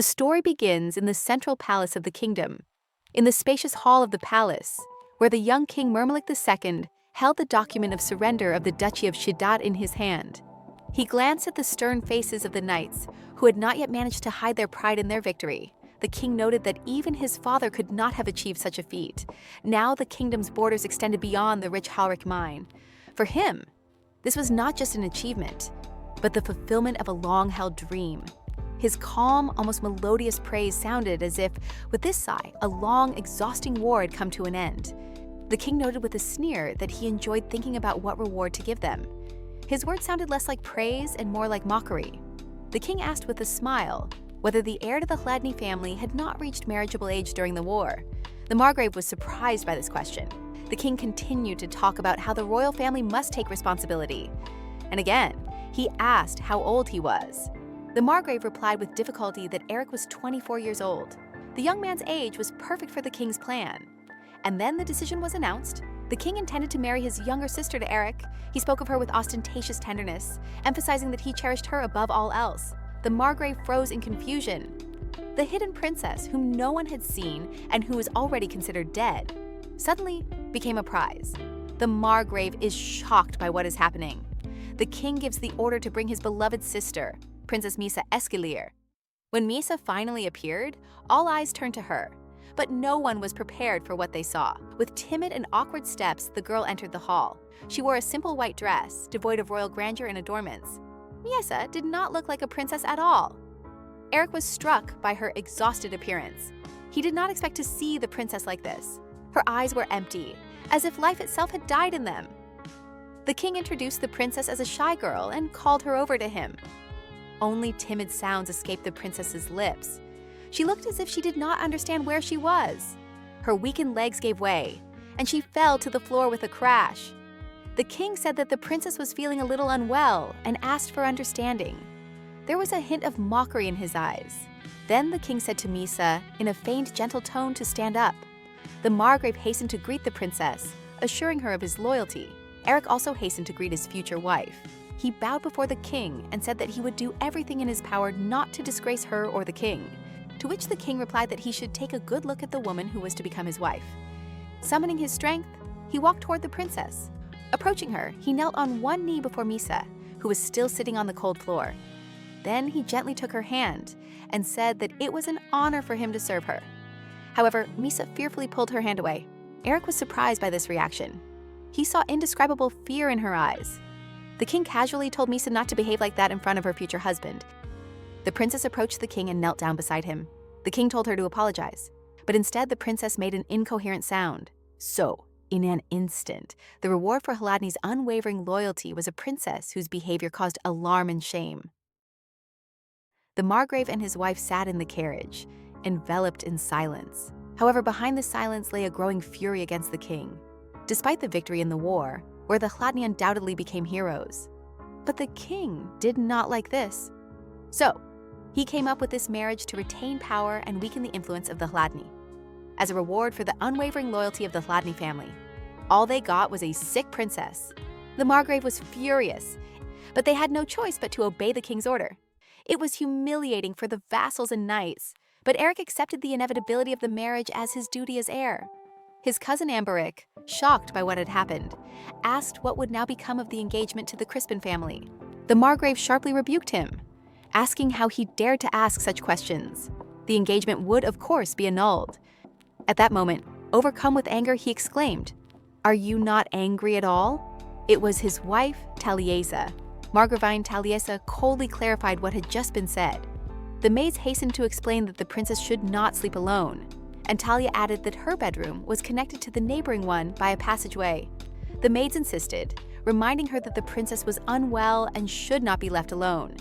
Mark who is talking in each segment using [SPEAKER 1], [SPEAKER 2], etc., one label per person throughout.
[SPEAKER 1] The story begins in the central palace of the kingdom, in the spacious hall of the palace, where the young king Murmalik II held the document of surrender of the Duchy of Shidat in his hand. He glanced at the stern faces of the knights, who had not yet managed to hide their pride in their victory. The king noted that even his father could not have achieved such a feat. Now the kingdom's borders extended beyond the rich Halrik mine. For him, this was not just an achievement, but the fulfillment of a long-held dream. His calm, almost melodious praise sounded as if, with this sigh, a long, exhausting war had come to an end. The king noted with a sneer that he enjoyed thinking about what reward to give them. His words sounded less like praise and more like mockery. The king asked with a smile whether the heir to the Chladni family had not reached marriageable age during the war. The Margrave was surprised by this question. The king continued to talk about how the royal family must take responsibility. And again, he asked how old he was. The Margrave replied with difficulty that Eric was 24 years old. The young man's age was perfect for the king's plan. And then the decision was announced. The king intended to marry his younger sister to Eric. He spoke of her with ostentatious tenderness, emphasizing that he cherished her above all else. The Margrave froze in confusion. The hidden princess, whom no one had seen and who was already considered dead, suddenly became a prize. The Margrave is shocked by what is happening. The king gives the order to bring his beloved sister, Princess Misa Eskilir. When Misa finally appeared, all eyes turned to her. But no one was prepared for what they saw. With timid and awkward steps, the girl entered the hall. She wore a simple white dress, devoid of royal grandeur and adornments. Misa did not look like a princess at all. Eric was struck by her exhausted appearance. He did not expect to see the princess like this. Her eyes were empty, as if life itself had died in them. The king introduced the princess as a shy girl and called her over to him. Only timid sounds escaped the princess's lips. She looked as if she did not understand where she was. Her weakened legs gave way, and she fell to the floor with a crash. The king said that the princess was feeling a little unwell and asked for understanding. There was a hint of mockery in his eyes. Then the king said to Misa, in a feigned gentle tone, to stand up. The Margrave hastened to greet the princess, assuring her of his loyalty. Eric also hastened to greet his future wife. He bowed before the king and said that he would do everything in his power not to disgrace her or the king. To which the king replied that he should take a good look at the woman who was to become his wife. Summoning his strength, he walked toward the princess. Approaching her, he knelt on one knee before Misa, who was still sitting on the cold floor. Then he gently took her hand and said that it was an honor for him to serve her. However, Misa fearfully pulled her hand away. Eric was surprised by this reaction. He saw indescribable fear in her eyes. The king casually told Misa not to behave like that in front of her future husband. The princess approached the king and knelt down beside him. The king told her to apologize, but instead the princess made an incoherent sound. So, in an instant, the reward for Chladni's unwavering loyalty was a princess whose behavior caused alarm and shame. The Margrave and his wife sat in the carriage, enveloped in silence. However, behind the silence lay a growing fury against the king, despite the victory in the war, where the Chladni undoubtedly became heroes. But the king did not like this. So, he came up with this marriage to retain power and weaken the influence of the Chladni. As a reward for the unwavering loyalty of the Chladni family, all they got was a sick princess. The Margrave was furious, but they had no choice but to obey the king's order. It was humiliating for the vassals and knights, but Eric accepted the inevitability of the marriage as his duty as heir. His cousin Amberic, shocked by what had happened, asked what would now become of the engagement to the Crispin family. The Margrave sharply rebuked him, asking how he dared to ask such questions. The engagement would, of course, be annulled. At that moment, overcome with anger, he exclaimed, "Are you not angry at all?" It was his wife, Taliesa. Margravine Taliesa coldly clarified what had just been said. The maids hastened to explain that the princess should not sleep alone, and Talia added that her bedroom was connected to the neighboring one by a passageway. The maids insisted, reminding her that the princess was unwell and should not be left alone.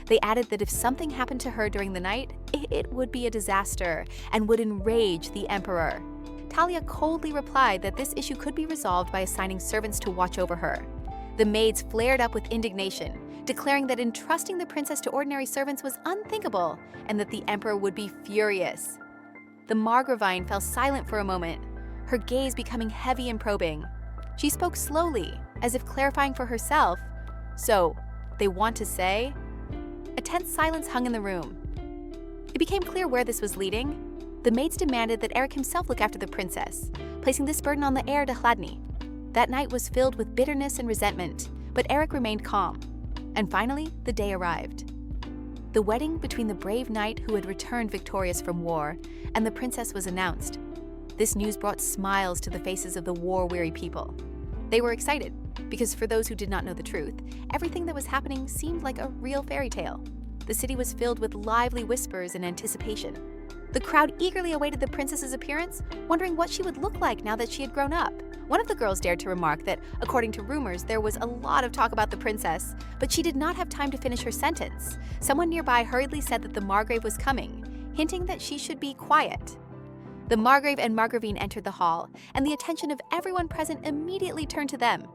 [SPEAKER 1] They added that if something happened to her during the night, it would be a disaster and would enrage the emperor. Talia coldly replied that this issue could be resolved by assigning servants to watch over her. The maids flared up with indignation, declaring that entrusting the princess to ordinary servants was unthinkable and that the emperor would be furious. The Margravine fell silent for a moment, her gaze becoming heavy and probing. She spoke slowly, as if clarifying for herself. "So, they want to say?" A tense silence hung in the room. It became clear where this was leading. The maids demanded that Eric himself look after the princess, placing this burden on the heir to Chladni. That night was filled with bitterness and resentment, but Eric remained calm. And finally, the day arrived. The wedding between the brave knight who had returned victorious from war and the princess was announced. This news brought smiles to the faces of the war-weary people. They were excited, because for those who did not know the truth, everything that was happening seemed like a real fairy tale. The city was filled with lively whispers and anticipation. The crowd eagerly awaited the princess's appearance, wondering what she would look like now that she had grown up. One of the girls dared to remark that, according to rumors, there was a lot of talk about the princess, but she did not have time to finish her sentence. Someone nearby hurriedly said that the Margrave was coming, hinting that she should be quiet. The Margrave and Margravine entered the hall, and the attention of everyone present immediately turned to them.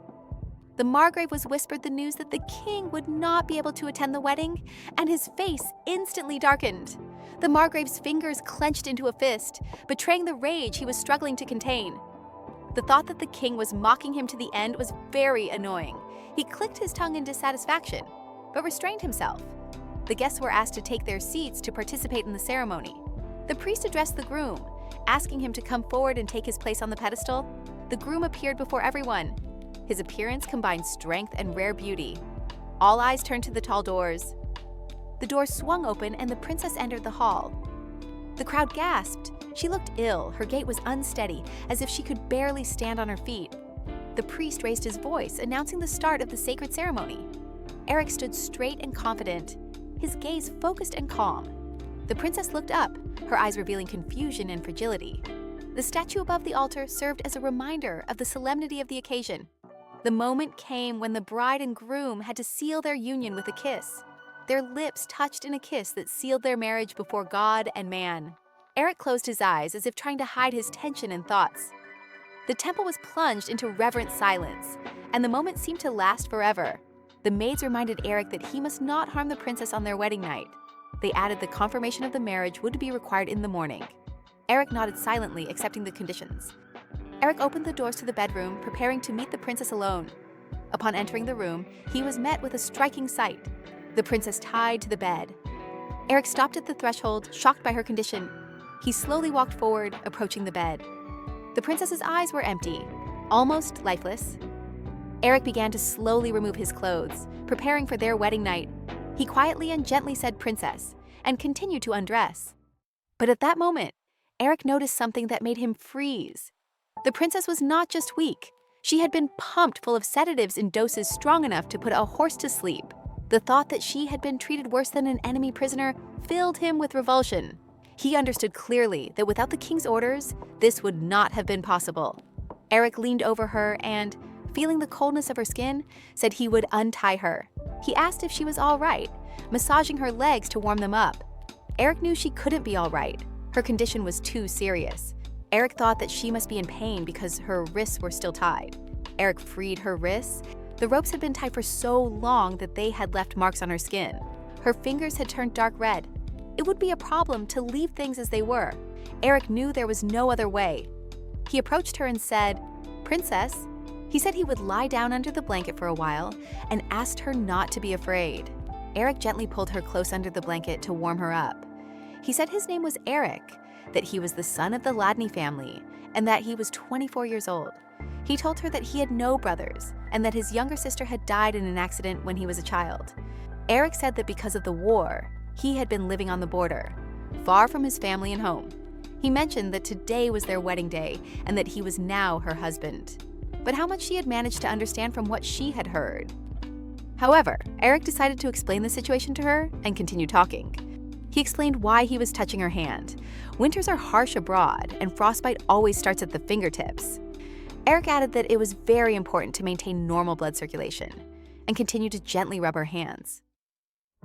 [SPEAKER 1] The Margrave was whispered the news that the king would not be able to attend the wedding, and his face instantly darkened. The Margrave's fingers clenched into a fist, betraying the rage he was struggling to contain. The thought that the king was mocking him to the end was very annoying. He clicked his tongue in dissatisfaction, but restrained himself. The guests were asked to take their seats to participate in the ceremony. The priest addressed the groom, asking him to come forward and take his place on the pedestal. The groom appeared before everyone. His appearance combined strength and rare beauty. All eyes turned to the tall doors. The doors swung open and the princess entered the hall. The crowd gasped. She looked ill, her gait was unsteady, as if she could barely stand on her feet. The priest raised his voice, announcing the start of the sacred ceremony. Eric stood straight and confident, his gaze focused and calm. The princess looked up, her eyes revealing confusion and fragility. The statue above the altar served as a reminder of the solemnity of the occasion. The moment came when the bride and groom had to seal their union with a kiss. Their lips touched in a kiss that sealed their marriage before God and man. Eric closed his eyes as if trying to hide his tension and thoughts. The temple was plunged into reverent silence, and the moment seemed to last forever. The maids reminded Eric that he must not harm the princess on their wedding night. They added the confirmation of the marriage would be required in the morning. Eric nodded silently, accepting the conditions. Eric opened the doors to the bedroom, preparing to meet the princess alone. Upon entering the room, he was met with a striking sight: the princess tied to the bed. Eric stopped at the threshold, shocked by her condition. He slowly walked forward, approaching the bed. The princess's eyes were empty, almost lifeless. Eric began to slowly remove his clothes, preparing for their wedding night. He quietly and gently said "princess" and continued to undress. But at that moment, Eric noticed something that made him freeze. The princess was not just weak. She had been pumped full of sedatives in doses strong enough to put a horse to sleep. The thought that she had been treated worse than an enemy prisoner filled him with revulsion. He understood clearly that without the king's orders, this would not have been possible. Eric leaned over her and, feeling the coldness of her skin, said he would untie her. He asked if she was all right, massaging her legs to warm them up. Eric knew she couldn't be all right. Her condition was too serious. Eric thought that she must be in pain because her wrists were still tied. Eric freed her wrists. The ropes had been tied for so long that they had left marks on her skin. Her fingers had turned dark red. It would be a problem to leave things as they were. Eric knew there was no other way. He approached her and said, "Princess." He said he would lie down under the blanket for a while and asked her not to be afraid. Eric gently pulled her close under the blanket to warm her up. He said his name was Eric, that he was the son of the Chladni family, and that he was 24 years old. He told her that he had no brothers, and that his younger sister had died in an accident when he was a child. Eric said that because of the war, he had been living on the border, far from his family and home. He mentioned that today was their wedding day, and that he was now her husband. But how much she had managed to understand from what she had heard. However, Eric decided to explain the situation to her and continue talking. He explained why he was touching her hand. Winters are harsh abroad, and frostbite always starts at the fingertips. Eric added that it was very important to maintain normal blood circulation, and continued to gently rub her hands.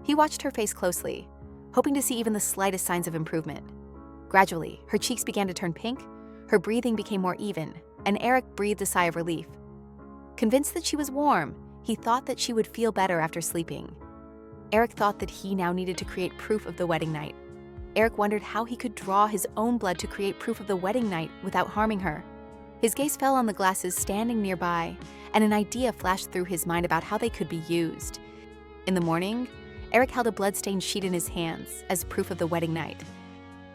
[SPEAKER 1] He watched her face closely, hoping to see even the slightest signs of improvement. Gradually, her cheeks began to turn pink, her breathing became more even, and Eric breathed a sigh of relief. Convinced that she was warm, he thought that she would feel better after sleeping. Eric thought that he now needed to create proof of the wedding night. Eric wondered how he could draw his own blood to create proof of the wedding night without harming her. His gaze fell on the glasses standing nearby, and an idea flashed through his mind about how they could be used. In the morning, Eric held a blood-stained sheet in his hands as proof of the wedding night.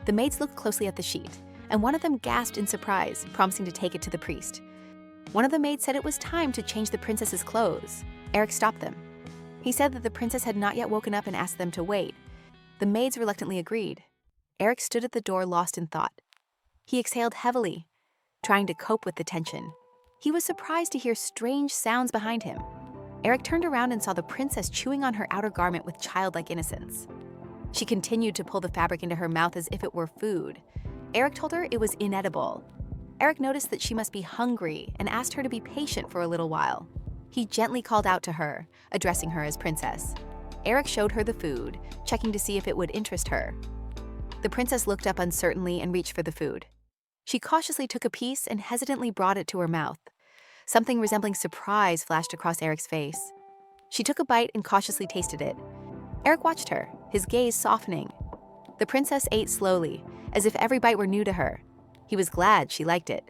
[SPEAKER 1] The maids looked closely at the sheet, and one of them gasped in surprise, promising to take it to the priest. One of the maids said it was time to change the princess's clothes. Eric stopped them. He said that the princess had not yet woken up and asked them to wait. The maids reluctantly agreed. Eric stood at the door lost in thought. He exhaled heavily, trying to cope with the tension. He was surprised to hear strange sounds behind him. Eric turned around and saw the princess chewing on her outer garment with childlike innocence. She continued to pull the fabric into her mouth as if it were food. Eric told her it was inedible. Eric noticed that she must be hungry and asked her to be patient for a little while. He gently called out to her, addressing her as princess. Eric showed her the food, checking to see if it would interest her. The princess looked up uncertainly and reached for the food. She cautiously took a piece and hesitantly brought it to her mouth. Something resembling surprise flashed across Eric's face. She took a bite and cautiously tasted it. Eric watched her, his gaze softening. The princess ate slowly, as if every bite were new to her. He was glad she liked it.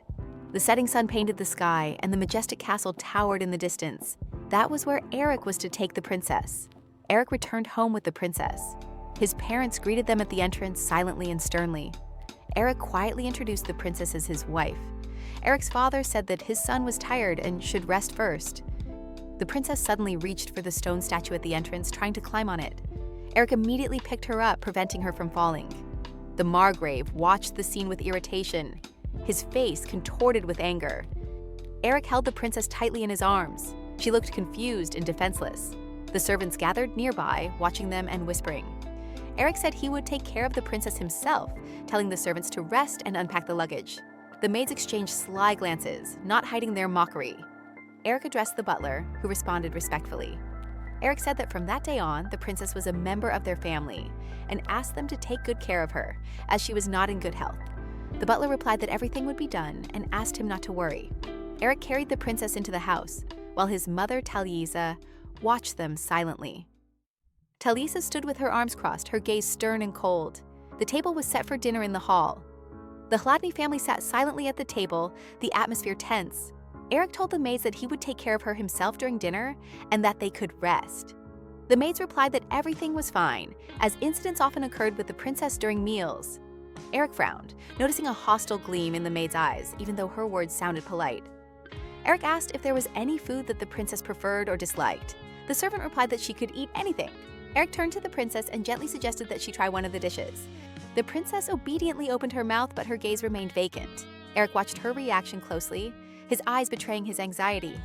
[SPEAKER 1] The setting sun painted the sky, and the majestic castle towered in the distance. That was where Eric was to take the princess. Eric returned home with the princess. His parents greeted them at the entrance silently and sternly. Eric quietly introduced the princess as his wife. Eric's father said that his son was tired and should rest first. The princess suddenly reached for the stone statue at the entrance, trying to climb on it. Eric immediately picked her up, preventing her from falling. The Margrave watched the scene with irritation, his face contorted with anger. Eric held the princess tightly in his arms. She looked confused and defenseless. The servants gathered nearby, watching them and whispering. Eric said he would take care of the princess himself, telling the servants to rest and unpack the luggage. The maids exchanged sly glances, not hiding their mockery. Eric addressed the butler, who responded respectfully. Eric said that from that day on, the princess was a member of their family and asked them to take good care of her, as she was not in good health. The butler replied that everything would be done and asked him not to worry. Eric carried the princess into the house, while his mother, Talisa, watched them silently. Talisa stood with her arms crossed, her gaze stern and cold. The table was set for dinner in the hall. The Hladny family sat silently at the table, the atmosphere tense. Eric told the maids that he would take care of her himself during dinner and that they could rest. The maids replied that everything was fine, as incidents often occurred with the princess during meals. Eric frowned, noticing a hostile gleam in the maid's eyes, even though her words sounded polite. Eric asked if there was any food that the princess preferred or disliked. The servant replied that she could eat anything. Eric turned to the princess and gently suggested that she try one of the dishes. The princess obediently opened her mouth, but her gaze remained vacant. Eric watched her reaction closely, his eyes betraying his anxiety.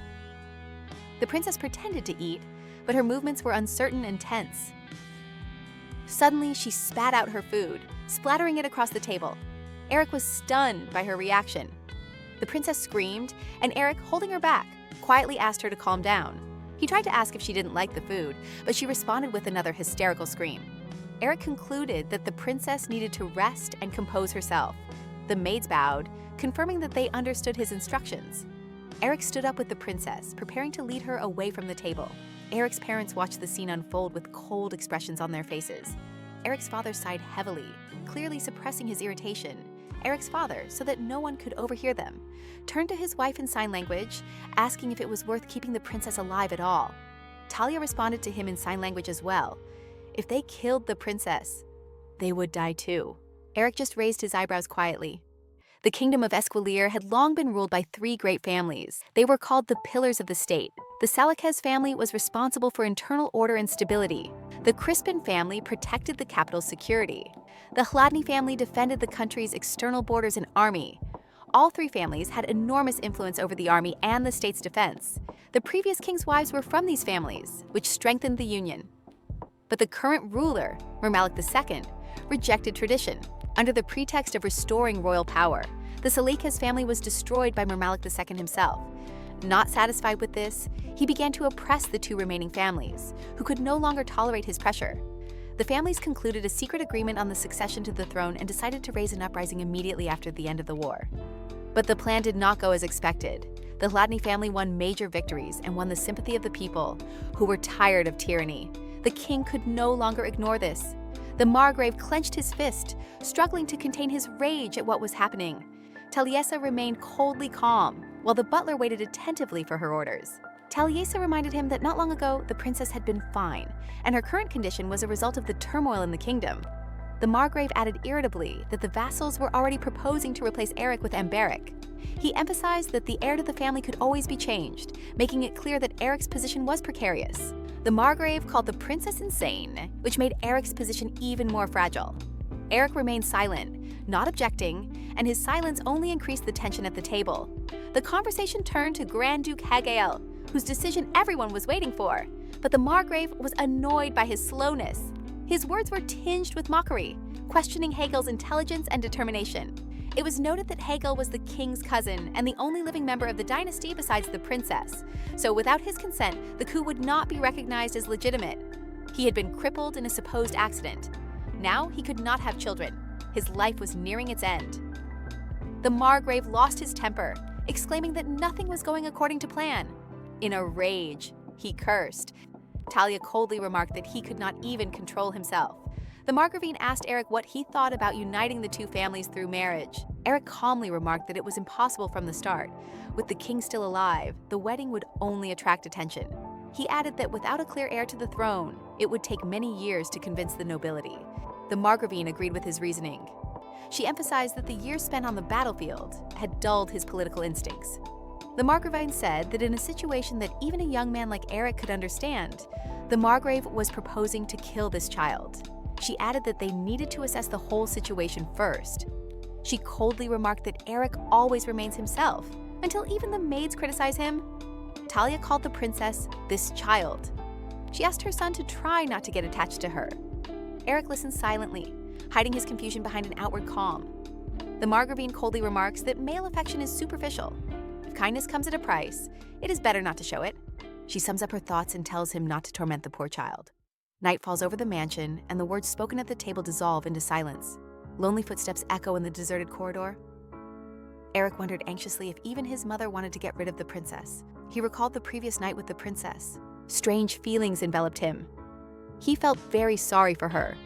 [SPEAKER 1] The princess pretended to eat, but her movements were uncertain and tense. Suddenly, she spat out her food, splattering it across the table. Eric was stunned by her reaction. The princess screamed, and Eric, holding her back, quietly asked her to calm down. He tried to ask if she didn't like the food, but she responded with another hysterical scream. Eric concluded that the princess needed to rest and compose herself. The maids bowed, confirming that they understood his instructions. Eric stood up with the princess, preparing to lead her away from the table. Eric's parents watched the scene unfold with cold expressions on their faces. Eric's father sighed heavily, clearly suppressing his irritation. Eric's father, so that no one could overhear them, turned to his wife in sign language, asking if it was worth keeping the princess alive at all. Talia responded to him in sign language as well. If they killed the princess, they would die too. Eric just raised his eyebrows quietly. The kingdom of Esquilier had long been ruled by three great families. They were called the pillars of the state. The Salakez family was responsible for internal order and stability. The Crispin family protected the capital's security. The Hladny family defended the country's external borders and army. All three families had enormous influence over the army and the state's defense. The previous king's wives were from these families, which strengthened the union. But the current ruler, Mermalik II, rejected tradition. Under the pretext of restoring royal power, the Salakez family was destroyed by Mermalik II himself. Not satisfied with this, he began to oppress the two remaining families, who could no longer tolerate his pressure. The families concluded a secret agreement on the succession to the throne and decided to raise an uprising immediately after the end of the war. But the plan did not go as expected. The Hladny family won major victories and won the sympathy of the people, who were tired of tyranny. The king could no longer ignore this. The Margrave clenched his fist, struggling to contain his rage at what was happening. Taliesa remained coldly calm, while the butler waited attentively for her orders. Taliesin reminded him that not long ago, the princess had been fine, and her current condition was a result of the turmoil in the kingdom. The Margrave added irritably that the vassals were already proposing to replace Eric with Amberic. He emphasized that the heir to the family could always be changed, making it clear that Eric's position was precarious. The Margrave called the princess insane, which made Eric's position even more fragile. Eric remained silent, not objecting, and his silence only increased the tension at the table. The conversation turned to Grand Duke Hagael, whose decision everyone was waiting for, but the Margrave was annoyed by his slowness. His words were tinged with mockery, questioning Hagel's intelligence and determination. It was noted that Hagel was the king's cousin and the only living member of the dynasty besides the princess, so without his consent, the coup would not be recognized as legitimate. He had been crippled in a supposed accident. Now he could not have children. His life was nearing its end. The Margrave lost his temper, exclaiming that nothing was going according to plan. In a rage, he cursed. Talia coldly remarked that he could not even control himself. The Margravine asked Eric what he thought about uniting the two families through marriage. Eric calmly remarked that it was impossible from the start. With the king still alive, the wedding would only attract attention. He added that without a clear heir to the throne, it would take many years to convince the nobility. The Margravine agreed with his reasoning. She emphasized that the years spent on the battlefield had dulled his political instincts. The Margravine said that in a situation that even a young man like Eric could understand, the Margrave was proposing to kill this child. She added that they needed to assess the whole situation first. She coldly remarked that Eric always remains himself, until even the maids criticize him. Talia called the princess this child. She asked her son to try not to get attached to her. Eric listened silently, hiding his confusion behind an outward calm. The Margravine coldly remarks that male affection is superficial. If kindness comes at a price, it is better not to show it. She sums up her thoughts and tells him not to torment the poor child. Night falls over the mansion, and the words spoken at the table dissolve into silence. Lonely footsteps echo in the deserted corridor. Eric wondered anxiously if even his mother wanted to get rid of the princess. He recalled the previous night with the princess. Strange feelings enveloped him. He felt very sorry for her,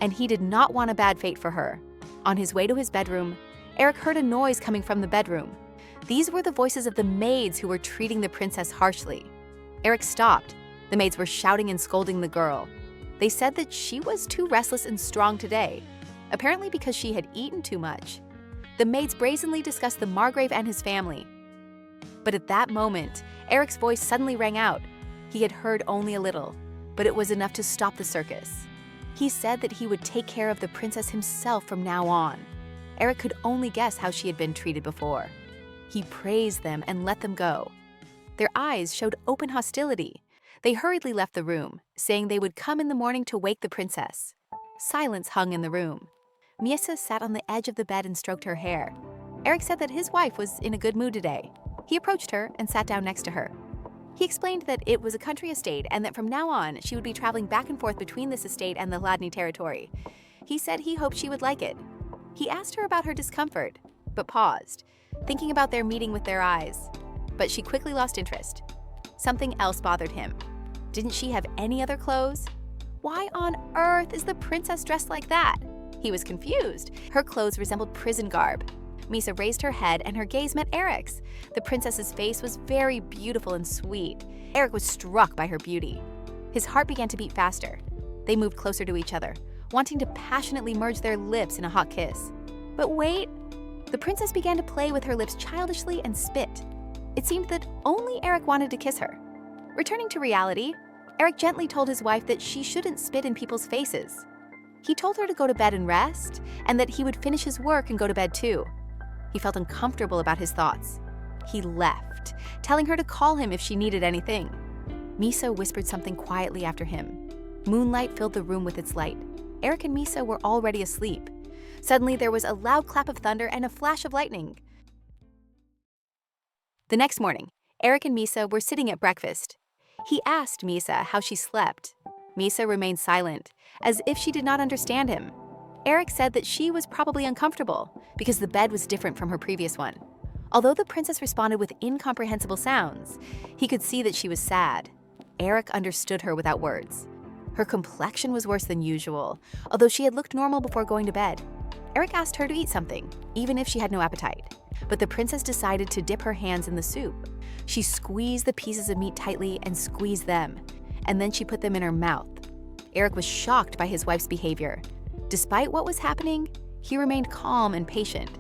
[SPEAKER 1] and he did not want a bad fate for her. On his way to his bedroom, Eric heard a noise coming from the bedroom. These were the voices of the maids who were treating the princess harshly. Eric stopped. The maids were shouting and scolding the girl. They said that she was too restless and strong today, apparently because she had eaten too much. The maids brazenly discussed the Margrave and his family. But at that moment, Eric's voice suddenly rang out. He had heard only a little, but it was enough to stop the circus. He said that he would take care of the princess himself from now on. Eric could only guess how she had been treated before. He praised them and let them go. Their eyes showed open hostility. They hurriedly left the room, saying they would come in the morning to wake the princess. Silence hung in the room. Miesa sat on the edge of the bed and stroked her hair. Eric said that his wife was in a good mood today. He approached her and sat down next to her. He explained that it was a country estate and that from now on she would be traveling back and forth between this estate and the Hladny territory. He said he hoped she would like it. He asked her about her discomfort, but paused, thinking about their meeting with their eyes. But she quickly lost interest. Something else bothered him. Didn't she have any other clothes? Why on earth is the princess dressed like that? He was confused. Her clothes resembled prison garb. Misa raised her head and her gaze met Eric's. The princess's face was very beautiful and sweet. Eric was struck by her beauty. His heart began to beat faster. They moved closer to each other, wanting to passionately merge their lips in a hot kiss. But wait! The princess began to play with her lips childishly and spit. It seemed that only Eric wanted to kiss her. Returning to reality, Eric gently told his wife that she shouldn't spit in people's faces. He told her to go to bed and rest, and that he would finish his work and go to bed too. He felt uncomfortable about his thoughts. He left, telling her to call him if she needed anything. Misa whispered something quietly after him. Moonlight filled the room with its light. Eric and Misa were already asleep. Suddenly, there was a loud clap of thunder and a flash of lightning. The next morning, Eric and Misa were sitting at breakfast. He asked Misa how she slept. Misa remained silent, as if she did not understand him. Eric said that she was probably uncomfortable because the bed was different from her previous one. Although the princess responded with incomprehensible sounds, he could see that she was sad. Eric understood her without words. Her complexion was worse than usual, although she had looked normal before going to bed. Eric asked her to eat something, even if she had no appetite. but the princess decided to dip her hands in the soup. She squeezed the pieces of meat tightly and squeezed them, and then she put them in her mouth. Eric was shocked by his wife's behavior. Despite what was happening, he remained calm and patient.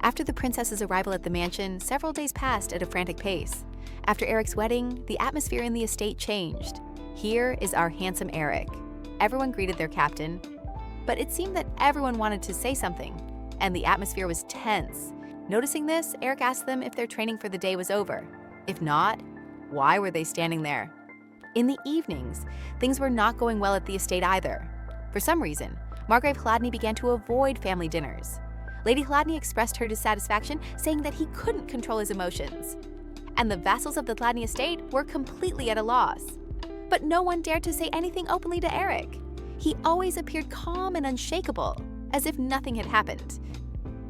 [SPEAKER 1] After the princess's arrival at the mansion, several days passed at a frantic pace. After Eric's wedding, the atmosphere in the estate changed. Here is our handsome Eric. Everyone greeted their captain, but it seemed that everyone wanted to say something, and the atmosphere was tense. Noticing this, Eric asked them if their training for the day was over. If not, why were they standing there? In the evenings, things were not going well at the estate either. For some reason, Margrave Hladny began to avoid family dinners. Lady Hladny expressed her dissatisfaction, saying that he couldn't control his emotions. And the vassals of the Hladny estate were completely at a loss. But no one dared to say anything openly to Eric. He always appeared calm and unshakable, as if nothing had happened.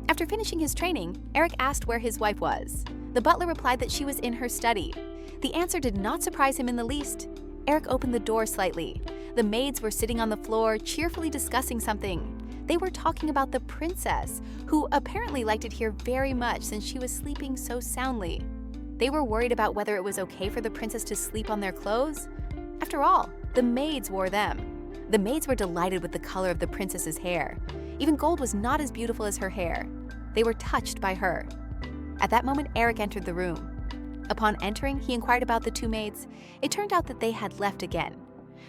[SPEAKER 1] After finishing his training, Eric asked where his wife was. The butler replied that she was in her study. The answer did not surprise him in the least. Eric opened the door slightly. The maids were sitting on the floor, cheerfully discussing something. They were talking about the princess, who apparently liked it here very much since she was sleeping so soundly. They were worried about whether it was okay for the princess to sleep on their clothes. After all, the maids wore them. The maids were delighted with the color of the princess's hair. Even gold was not as beautiful as her hair. They were touched by her. At that moment, Eric entered the room. Upon entering, he inquired about the two maids. It turned out that they had left again.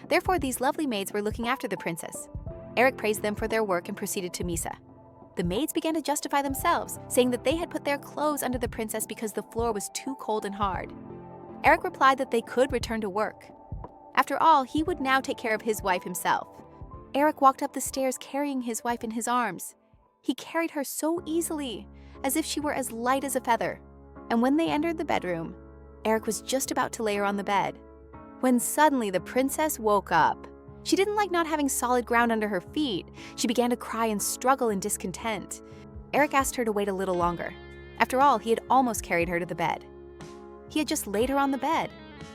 [SPEAKER 1] Therefore, these lovely maids were looking after the princess. Eric praised them for their work and proceeded to Misa. The maids began to justify themselves, saying that they had put their clothes under the princess because the floor was too cold and hard. Eric replied that they could return to work. After all, he would now take care of his wife himself. Eric walked up the stairs carrying his wife in his arms. He carried her so easily, as if she were as light as a feather. And when they entered the bedroom, Eric was just about to lay her on the bed, when suddenly the princess woke up. She didn't like not having solid ground under her feet. She began to cry and struggle in discontent. Eric asked her to wait a little longer. After all, he had almost carried her to the bed. He had just laid her on the bed.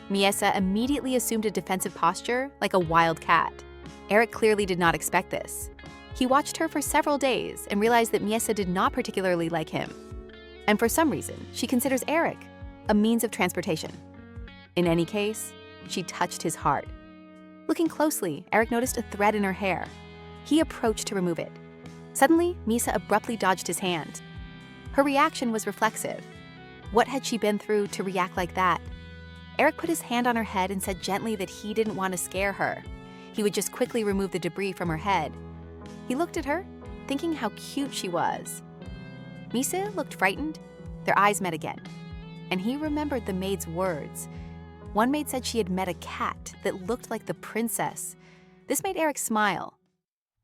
[SPEAKER 1] Miesa immediately assumed a defensive posture, like a wild cat. Eric clearly did not expect this. He watched her for several days and realized that Miesa did not particularly like him. And for some reason, she considers Eric a means of transportation. In any case, she touched his heart. Looking closely, Eric noticed a thread in her hair. He approached to remove it. Suddenly, Misa abruptly dodged his hand. Her reaction was reflexive. What had she been through to react like that? Eric put his hand on her head and said gently that he didn't want to scare her. He would just quickly remove the debris from her head. He looked at her, thinking how cute she was. Misa looked frightened. Their eyes met again, and he remembered the maid's words. One maid said she had met a cat that looked like the princess. This made Eric smile.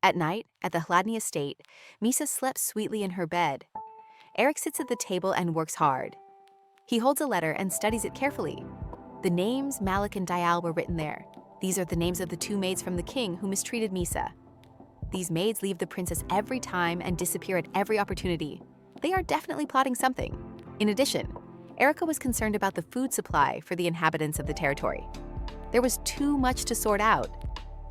[SPEAKER 1] At night, at the Hladny estate, Misa slept sweetly in her bed. Eric sits at the table and works hard. He holds a letter and studies it carefully. The names Malik and Dayal were written there. These are the names of the two maids from the king who mistreated Misa. These maids leave the princess every time and disappear at every opportunity. They are definitely plotting something. In addition, Erica was concerned about the food supply for the inhabitants of the territory. There was too much to sort out.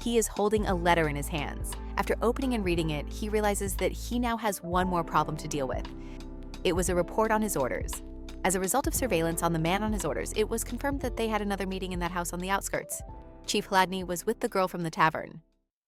[SPEAKER 1] He is holding a letter in his hands. After opening and reading it, he realizes that he now has one more problem to deal with. It was a report on his orders. As a result of surveillance on the man on his orders, it was confirmed that they had another meeting in that house on the outskirts. Chief Hladny was with the girl from the tavern.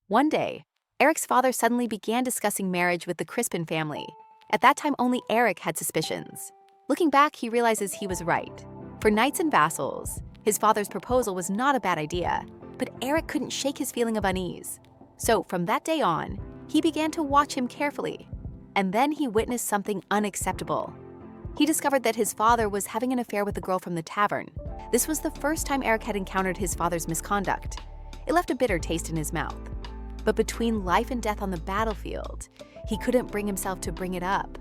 [SPEAKER 1] One day, Eric's father suddenly began discussing marriage with the Crispin family. At that time, only Eric had suspicions. Looking back, he realizes he was right. For knights and vassals, his father's proposal was not a bad idea, but Eric couldn't shake his feeling of unease. So from that day on, he began to watch him carefully. And then he witnessed something unacceptable. He discovered that his father was having an affair with a girl from the tavern. This was the first time Eric had encountered his father's misconduct. It left a bitter taste in his mouth. But between life and death on the battlefield, he couldn't bring himself to bring it up.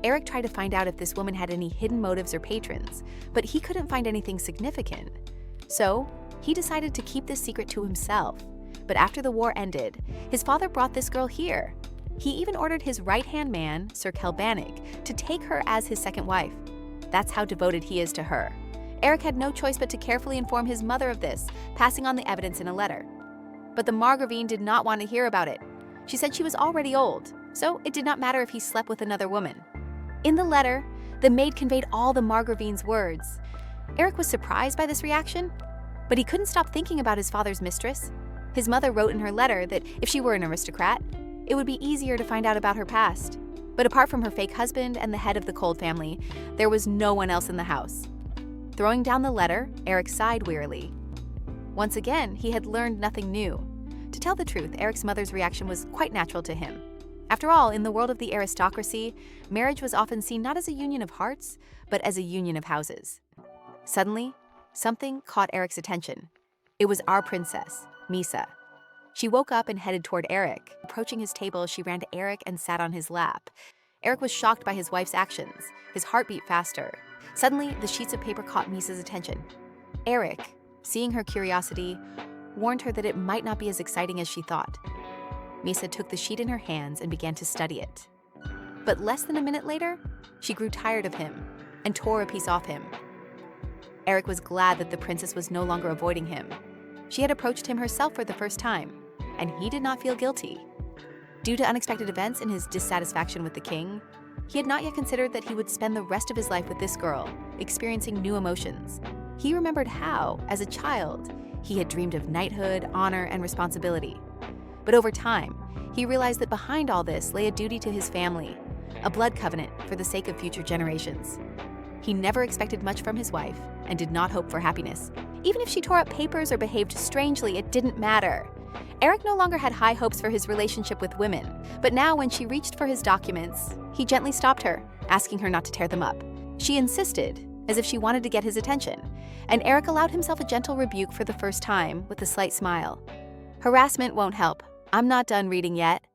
[SPEAKER 1] Eric tried to find out if this woman had any hidden motives or patrons, but he couldn't find anything significant. So, he decided to keep this secret to himself. But after the war ended, his father brought this girl here. He even ordered his right-hand man, Sir Kelbanig, to take her as his second wife. That's how devoted he is to her. Eric had no choice but to carefully inform his mother of this, passing on the evidence in a letter. But the Margravine did not want to hear about it. She said she was already old, so it did not matter if he slept with another woman. In the letter, The maid conveyed all the Margravine's words. Eric was surprised by this reaction, but he couldn't stop thinking about his father's mistress. His mother wrote in her letter that if she were an aristocrat, it would be easier to find out about her past. But apart from her fake husband and the head of the Cold family, there was no one else in the house. Throwing down the letter, Eric sighed wearily. Once again, he had learned nothing new. To tell the truth, Eric's mother's reaction was quite natural to him. After all, in the world of the aristocracy, marriage was often seen not as a union of hearts, but as a union of houses. Suddenly, something caught Eric's attention. It was our princess, Misa. She woke up and headed toward Eric. Approaching his table, she ran to Eric and sat on his lap. Eric was shocked by his wife's actions. His heart beat faster. Suddenly, the sheets of paper caught Misa's attention. Eric, seeing her curiosity, warned her that it might not be as exciting as she thought. Misa took the sheet in her hands and began to study it. But less than a minute later, she grew tired of him and tore a piece off him. Eric was glad that the princess was no longer avoiding him. She had approached him herself for the first time, and he did not feel guilty. Due to unexpected events and his dissatisfaction with the king, he had not yet considered that he would spend the rest of his life with this girl, experiencing new emotions. He remembered how, as a child, he had dreamed of knighthood, honor, and responsibility. But over time, he realized that behind all this lay a duty to his family, a blood covenant for the sake of future generations. He never expected much from his wife and did not hope for happiness. Even if she tore up papers or behaved strangely, it didn't matter. Eric no longer had high hopes for his relationship with women, but now when she reached for his documents, he gently stopped her, asking her not to tear them up. She insisted, as if she wanted to get his attention, and Eric allowed himself a gentle rebuke for the first time with a slight smile. Harassment won't help. I'm not done reading yet.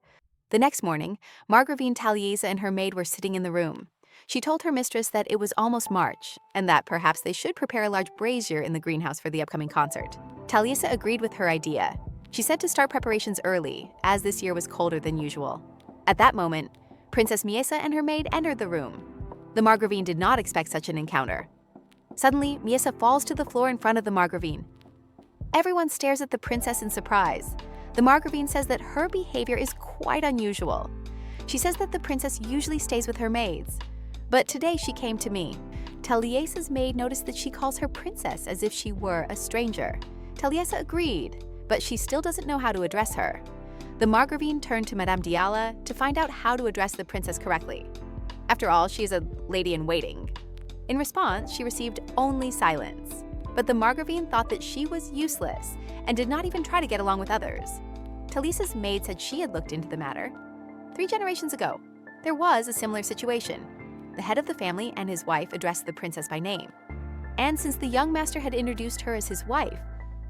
[SPEAKER 1] The next morning, Margravine Taliesin and her maid were sitting in the room. She told her mistress that it was almost March, and that perhaps they should prepare a large brazier in the greenhouse for the upcoming concert. Taliesin agreed with her idea. She said to start preparations early, as this year was colder than usual. At that moment, Princess Miesa and her maid entered the room. The Margravine did not expect such an encounter. Suddenly, Miesa falls to the floor in front of the Margravine. Everyone stares at the princess in surprise. The Margravine says that her behavior is quite unusual. She says that the princess usually stays with her maids. But today she came to me. Taliesa's maid noticed that she calls her princess as if she were a stranger. Taliesa agreed, but she still doesn't know how to address her. The Margravine turned to Madame Diala to find out how to address the princess correctly. After all, she is a lady-in-waiting. In response, she received only silence. But the Margravine thought that she was useless and did not even try to get along with others. Talisa's maid said she had looked into the matter. 3 generations ago, there was a similar situation. The head of the family and his wife addressed the princess by name. And since the young master had introduced her as his wife,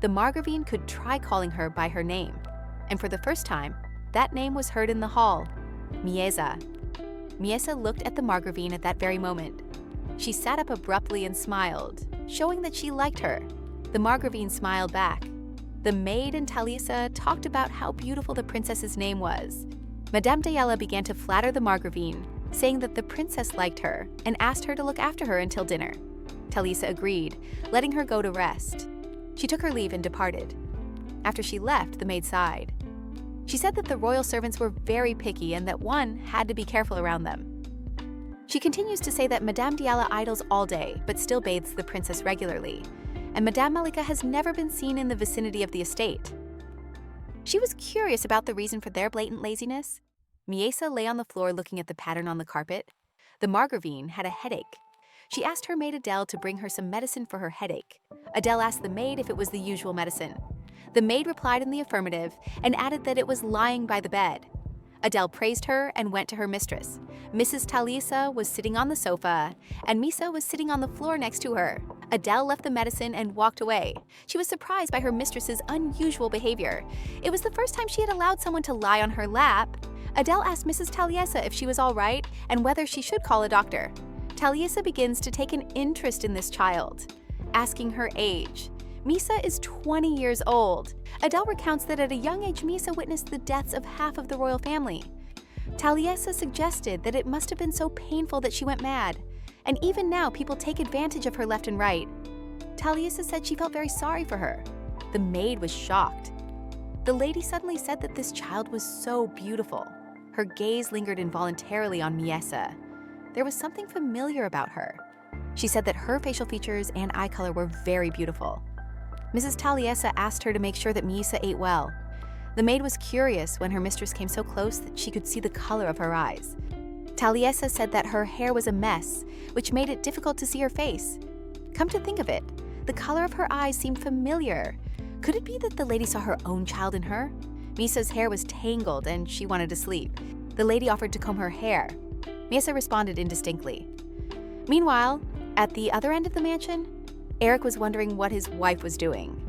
[SPEAKER 1] the Margravine could try calling her by her name. And for the first time, that name was heard in the hall, Miesa. Miesa looked at the Margravine at that very moment. She sat up abruptly and smiled, showing that she liked her. The Margravine smiled back. The maid and Talisa talked about how beautiful the princess's name was. Madame Diala began to flatter the Margravine, saying that the princess liked her and asked her to look after her until dinner. Talisa agreed, letting her go to rest. She took her leave and departed. After she left, the maid sighed. She said that the royal servants were very picky and that one had to be careful around them. She continues to say that Madame Diala idles all day but still bathes the princess regularly, and Madame Malika has never been seen in the vicinity of the estate. She was curious about the reason for their blatant laziness. Miesa lay on the floor looking at the pattern on the carpet. The Margravine had a headache. She asked her maid Adele to bring her some medicine for her headache. Adele asked the maid if it was the usual medicine. The maid replied in the affirmative and added that it was lying by the bed. Adele praised her and went to her mistress. Mrs. Talisa was sitting on the sofa, and Misa was sitting on the floor next to her. Adele left the medicine and walked away. She was surprised by her mistress's unusual behavior. It was the first time she had allowed someone to lie on her lap. Adele asked Mrs. Talisa if she was all right and whether she should call a doctor. Talisa begins to take an interest in this child, asking her age. Misa is 20 years old. Adele recounts that at a young age, Misa witnessed the deaths of half of the royal family. Talisa suggested that it must have been so painful that she went mad, and even now people take advantage of her left and right. Talisa said she felt very sorry for her. The maid was shocked. The lady suddenly said that this child was so beautiful. Her gaze lingered involuntarily on Miesa. there was something familiar about her. She said that her facial features and eye color were very beautiful. Mrs. Taliesa asked her to make sure that Miisa ate well. The maid was curious when her mistress came so close that she could see the color of her eyes. Taliesa said that her hair was a mess, which made it difficult to see her face. Come to think of it, the color of her eyes seemed familiar. Could it be that the lady saw her own child in her? Misa's hair was tangled and she wanted to sleep. The lady offered to comb her hair. Miisa responded indistinctly. Meanwhile, at the other end of the mansion, Eric was wondering what his wife was doing.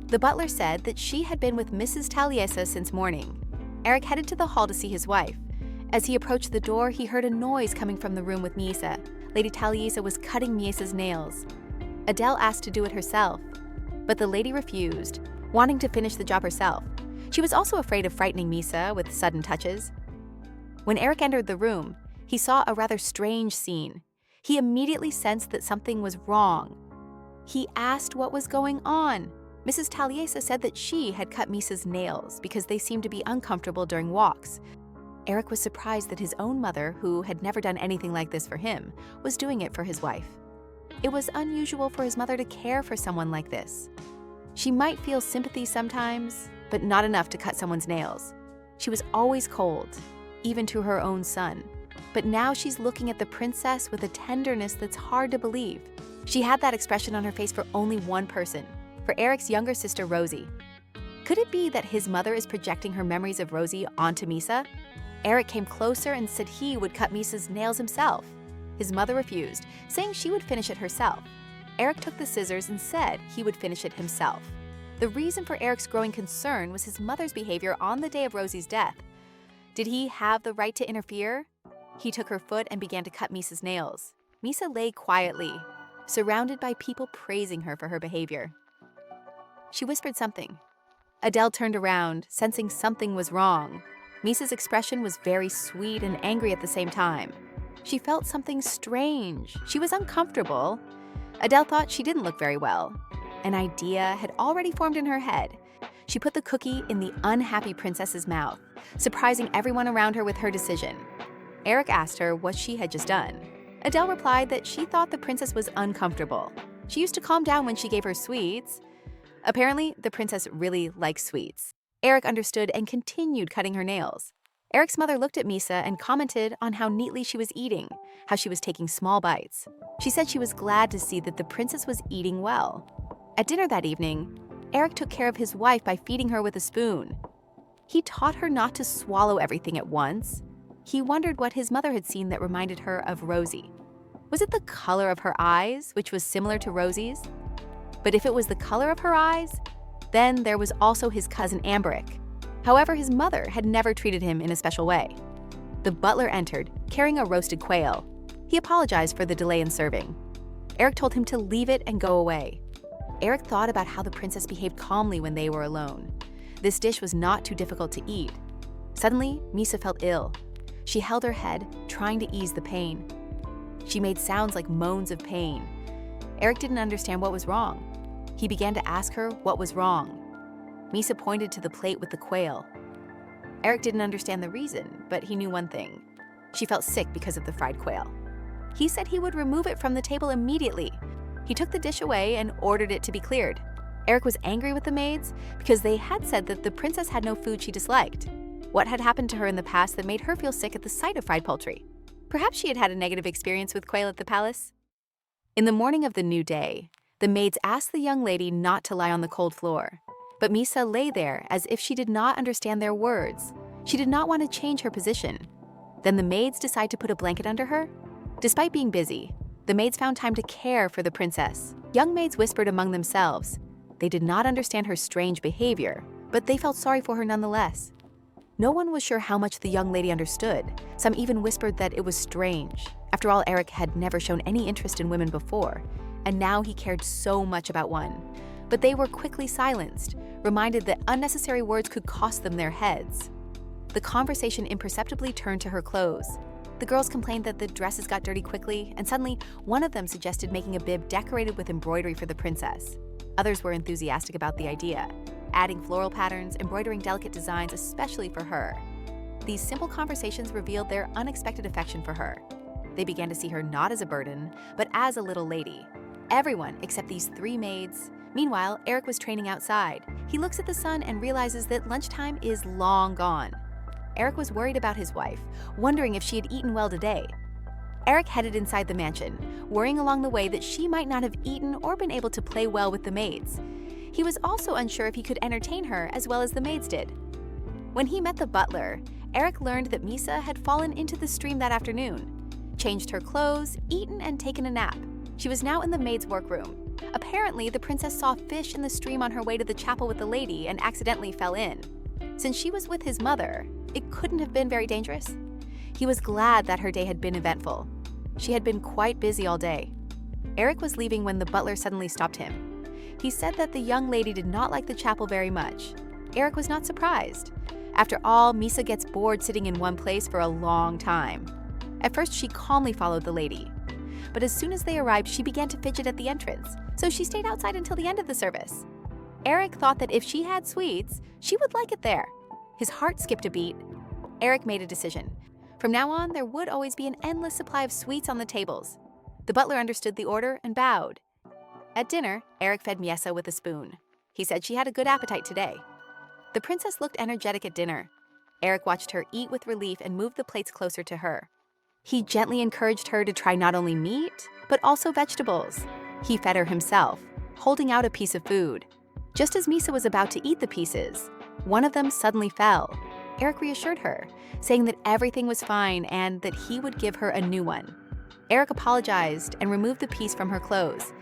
[SPEAKER 1] The butler said that she had been with Mrs. Taliesa since morning. Eric headed to the hall to see his wife. As he approached the door, he heard a noise coming from the room with Miisa. Lady Taliesa was cutting Misa's nails. Adele asked to do it herself, but the lady refused, wanting to finish the job herself. She was also afraid of frightening Miisa with sudden touches. When Eric entered the room, he saw a rather strange scene. He immediately sensed that something was wrong. He asked what was going on. Mrs. Taliesa said that she had cut Misa's nails because they seemed to be uncomfortable during walks. Eric was surprised that his own mother, who had never done anything like this for him, was doing it for his wife. It was unusual for his mother to care for someone like this. She might feel sympathy sometimes, but not enough to cut someone's nails. She was always cold, even to her own son. But now she's looking at the princess with a tenderness that's hard to believe. She had that expression on her face for only one person, for Eric's younger sister, Rosie. Could it be that his mother is projecting her memories of Rosie onto Miisa? Eric came closer and said he would cut Misa's nails himself. His mother refused, saying she would finish it herself. Eric took the scissors and said he would finish it himself. The reason for Eric's growing concern was his mother's behavior on the day of Rosie's death. Did he have the right to interfere? He took her foot and began to cut Misa's nails. Miisa lay quietly, surrounded by people praising her for her behavior. She whispered something. Adele turned around, sensing something was wrong. Misa's expression was very sweet and angry at the same time. She felt something strange. She was uncomfortable. Adele thought she didn't look very well. An idea had already formed in her head. She put the cookie in the unhappy princess's mouth, surprising everyone around her with her decision. Eric asked her what she had just done. Adele replied that she thought the princess was uncomfortable. She used to calm down when she gave her sweets. Apparently, the princess really likes sweets. Eric understood and continued cutting her nails. Eric's mother looked at Miisa and commented on how neatly she was eating, how she was taking small bites. She said she was glad to see that the princess was eating well. At dinner that evening, Eric took care of his wife by feeding her with a spoon. He taught her not to swallow everything at once. He wondered what his mother had seen that reminded her of Rosie. Was it the color of her eyes, which was similar to Rosie's? But if it was the color of her eyes, then there was also his cousin Amberic. However, his mother had never treated him in a special way. The butler entered, carrying a roasted quail. He apologized for the delay in serving. Eric told him to leave it and go away. Eric thought about how the princess behaved calmly when they were alone. This dish was not too difficult to eat. Suddenly, Miisa felt ill. She held her head, trying to ease the pain. She made sounds like moans of pain. Eric didn't understand what was wrong. He began to ask her what was wrong. Miisa pointed to the plate with the quail. Eric didn't understand the reason, but he knew one thing. She felt sick because of the fried quail. He said he would remove it from the table immediately. He took the dish away and ordered it to be cleared. Eric was angry with the maids because they had said that the princess had no food she disliked. What had happened to her in the past that made her feel sick at the sight of fried poultry? Perhaps she had had a negative experience with quail at the palace? In the morning of the new day, the maids asked the young lady not to lie on the cold floor. But Miisa lay there as if she did not understand their words. She did not want to change her position. Then the maids decided to put a blanket under her. Despite being busy, the maids found time to care for the princess. Young maids whispered among themselves. They did not understand her strange behavior, but they felt sorry for her nonetheless. No one was sure how much the young lady understood. Some even whispered that it was strange. After all, Eric had never shown any interest in women before, and now he cared so much about one. But they were quickly silenced, reminded that unnecessary words could cost them their heads. The conversation imperceptibly turned to her clothes. The girls complained that the dresses got dirty quickly, and suddenly one of them suggested making a bib decorated with embroidery for the princess. Others were enthusiastic about the idea, adding floral patterns, embroidering delicate designs especially for her. These simple conversations revealed their unexpected affection for her. They began to see her not as a burden, but as a little lady. Everyone except these 3 maids. Meanwhile, Eric was training outside. He looks at the sun and realizes that lunchtime is long gone. Eric was worried about his wife, wondering if she had eaten well today. Eric headed inside the mansion, worrying along the way that she might not have eaten or been able to play well with the maids. He was also unsure if he could entertain her as well as the maids did. When he met the butler, Eric learned that Misa had fallen into the stream that afternoon, changed her clothes, eaten, and taken a nap. She was now in the maid's workroom. Apparently, the princess saw fish in the stream on her way to the chapel with the lady and accidentally fell in. Since she was with his mother, it couldn't have been very dangerous. He was glad that her day had been eventful. She had been quite busy all day. Eric was leaving when the butler suddenly stopped him. He said that the young lady did not like the chapel very much. Eric was not surprised. After all, Misa gets bored sitting in one place for a long time. At first, she calmly followed the lady. But as soon as they arrived, she began to fidget at the entrance, so she stayed outside until the end of the service. Eric thought that if she had sweets, she would like it there. His heart skipped a beat. Eric made a decision. From now on, there would always be an endless supply of sweets on the tables. The butler understood the order and bowed. At dinner, Eric fed Miesa with a spoon. He said she had a good appetite today. The princess looked energetic at dinner. Eric watched her eat with relief and moved the plates closer to her. He gently encouraged her to try not only meat, but also vegetables. He fed her himself, holding out a piece of food. Just as Misa was about to eat the pieces, one of them suddenly fell. Eric reassured her, saying that everything was fine and that he would give her a new one. Eric apologized and removed the piece from her clothes.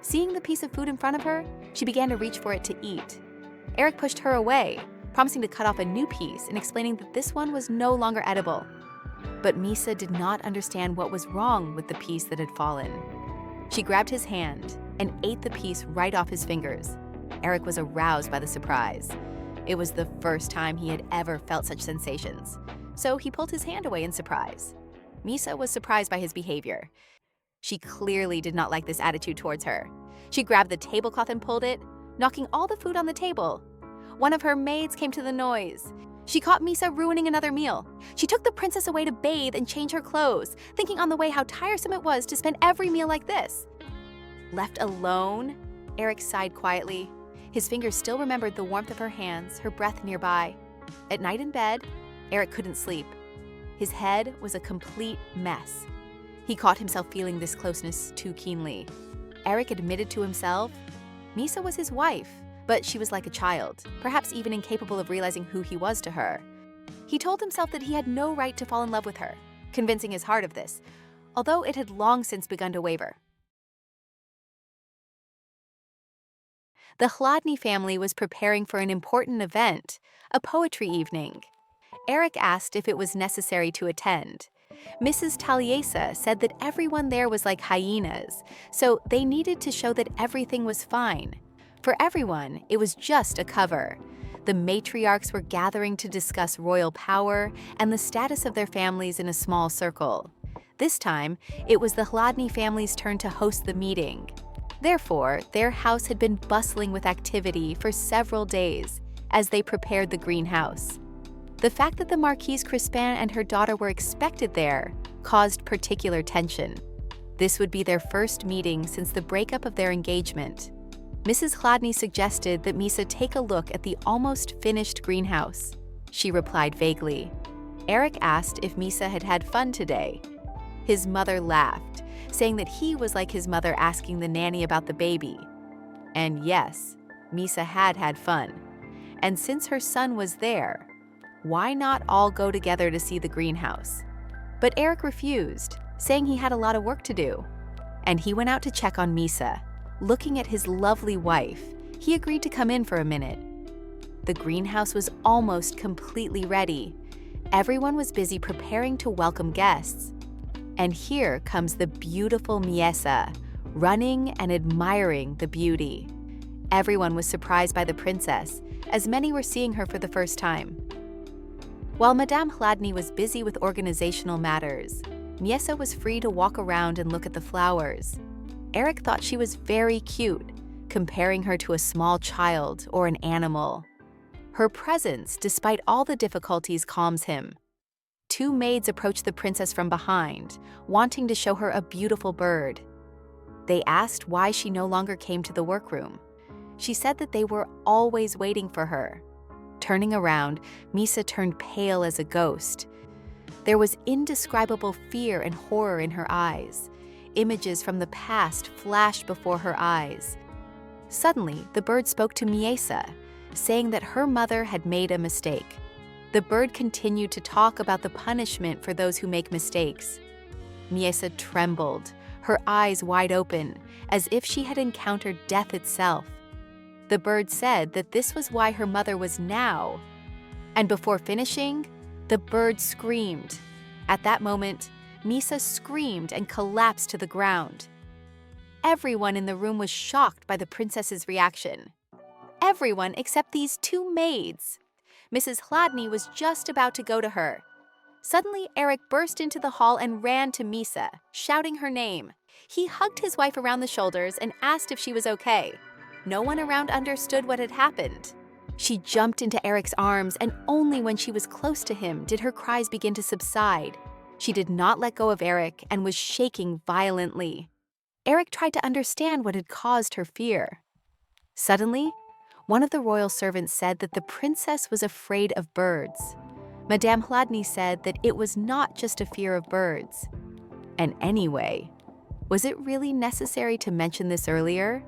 [SPEAKER 1] Seeing the piece of food in front of her, she began to reach for it to eat. Eric pushed her away, promising to cut off a new piece and explaining that this one was no longer edible. But Misa did not understand what was wrong with the piece that had fallen. She grabbed his hand and ate the piece right off his fingers. Eric was aroused by the surprise. It was the first time he had ever felt such sensations, so he pulled his hand away in surprise. Misa was surprised by his behavior. She clearly did not like this attitude towards her. She grabbed the tablecloth and pulled it, knocking all the food on the table. One of her maids came to the noise. She caught Misa ruining another meal. She took the princess away to bathe and change her clothes, thinking on the way how tiresome it was to spend every meal like this. Left alone, Eric sighed quietly. His fingers still remembered the warmth of her hands, her breath nearby. At night in bed, Eric couldn't sleep. His head was a complete mess. He caught himself feeling this closeness too keenly. Eric admitted to himself, Misa was his wife, but she was like a child, perhaps even incapable of realizing who he was to her. He told himself that he had no right to fall in love with her, convincing his heart of this, although it had long since begun to waver. The Chladni family was preparing for an important event, a poetry evening. Eric asked if it was necessary to attend. Mrs. Taliesa said that everyone there was like hyenas, so they needed to show that everything was fine. For everyone, it was just a cover. The matriarchs were gathering to discuss royal power and the status of their families in a small circle. This time, it was the Chladni family's turn to host the meeting. Therefore, their house had been bustling with activity for several days as they prepared the greenhouse. The fact that the Marquise Crispin and her daughter were expected there caused particular tension. This would be their first meeting since the breakup of their engagement. Mrs. Chladni suggested that Misa take a look at the almost finished greenhouse. She replied vaguely. Eric asked if Misa had had fun today. His mother laughed, saying that he was like his mother asking the nanny about the baby. And yes, Misa had had fun. And since her son was there, why not all go together to see the greenhouse? But Eric refused, saying he had a lot of work to do. And he went out to check on Misa. Looking at his lovely wife, he agreed to come in for a minute. The greenhouse was almost completely ready. Everyone was busy preparing to welcome guests. And here comes the beautiful Miesa, running and admiring the beauty. Everyone was surprised by the princess, as many were seeing her for the first time. While Madame Chladni was busy with organizational matters, Miesa was free to walk around and look at the flowers. Eric thought she was very cute, comparing her to a small child or an animal. Her presence, despite all the difficulties, calms him. 2 maids approached the princess from behind, wanting to show her a beautiful bird. They asked why she no longer came to the workroom. She said that they were always waiting for her. Turning around, Misa turned pale as a ghost. There was indescribable fear and horror in her eyes. Images from the past flashed before her eyes. Suddenly, the bird spoke to Miesa, saying that her mother had made a mistake. The bird continued to talk about the punishment for those who make mistakes. Miesa trembled, her eyes wide open, as if she had encountered death itself. The bird said that this was why her mother was now. And before finishing, the bird screamed. At that moment, Misa screamed and collapsed to the ground. Everyone in the room was shocked by the princess's reaction. Everyone except these 2 maids. Mrs. Hladny was just about to go to her. Suddenly, Eric burst into the hall and ran to Misa, shouting her name. He hugged his wife around the shoulders and asked if she was okay. No one around understood what had happened. She jumped into Eric's arms, and only when she was close to him did her cries begin to subside. She did not let go of Eric and was shaking violently. Eric tried to understand what had caused her fear. Suddenly, one of the royal servants said that the princess was afraid of birds. Madame Hladny said that it was not just a fear of birds. And anyway, was it really necessary to mention this earlier?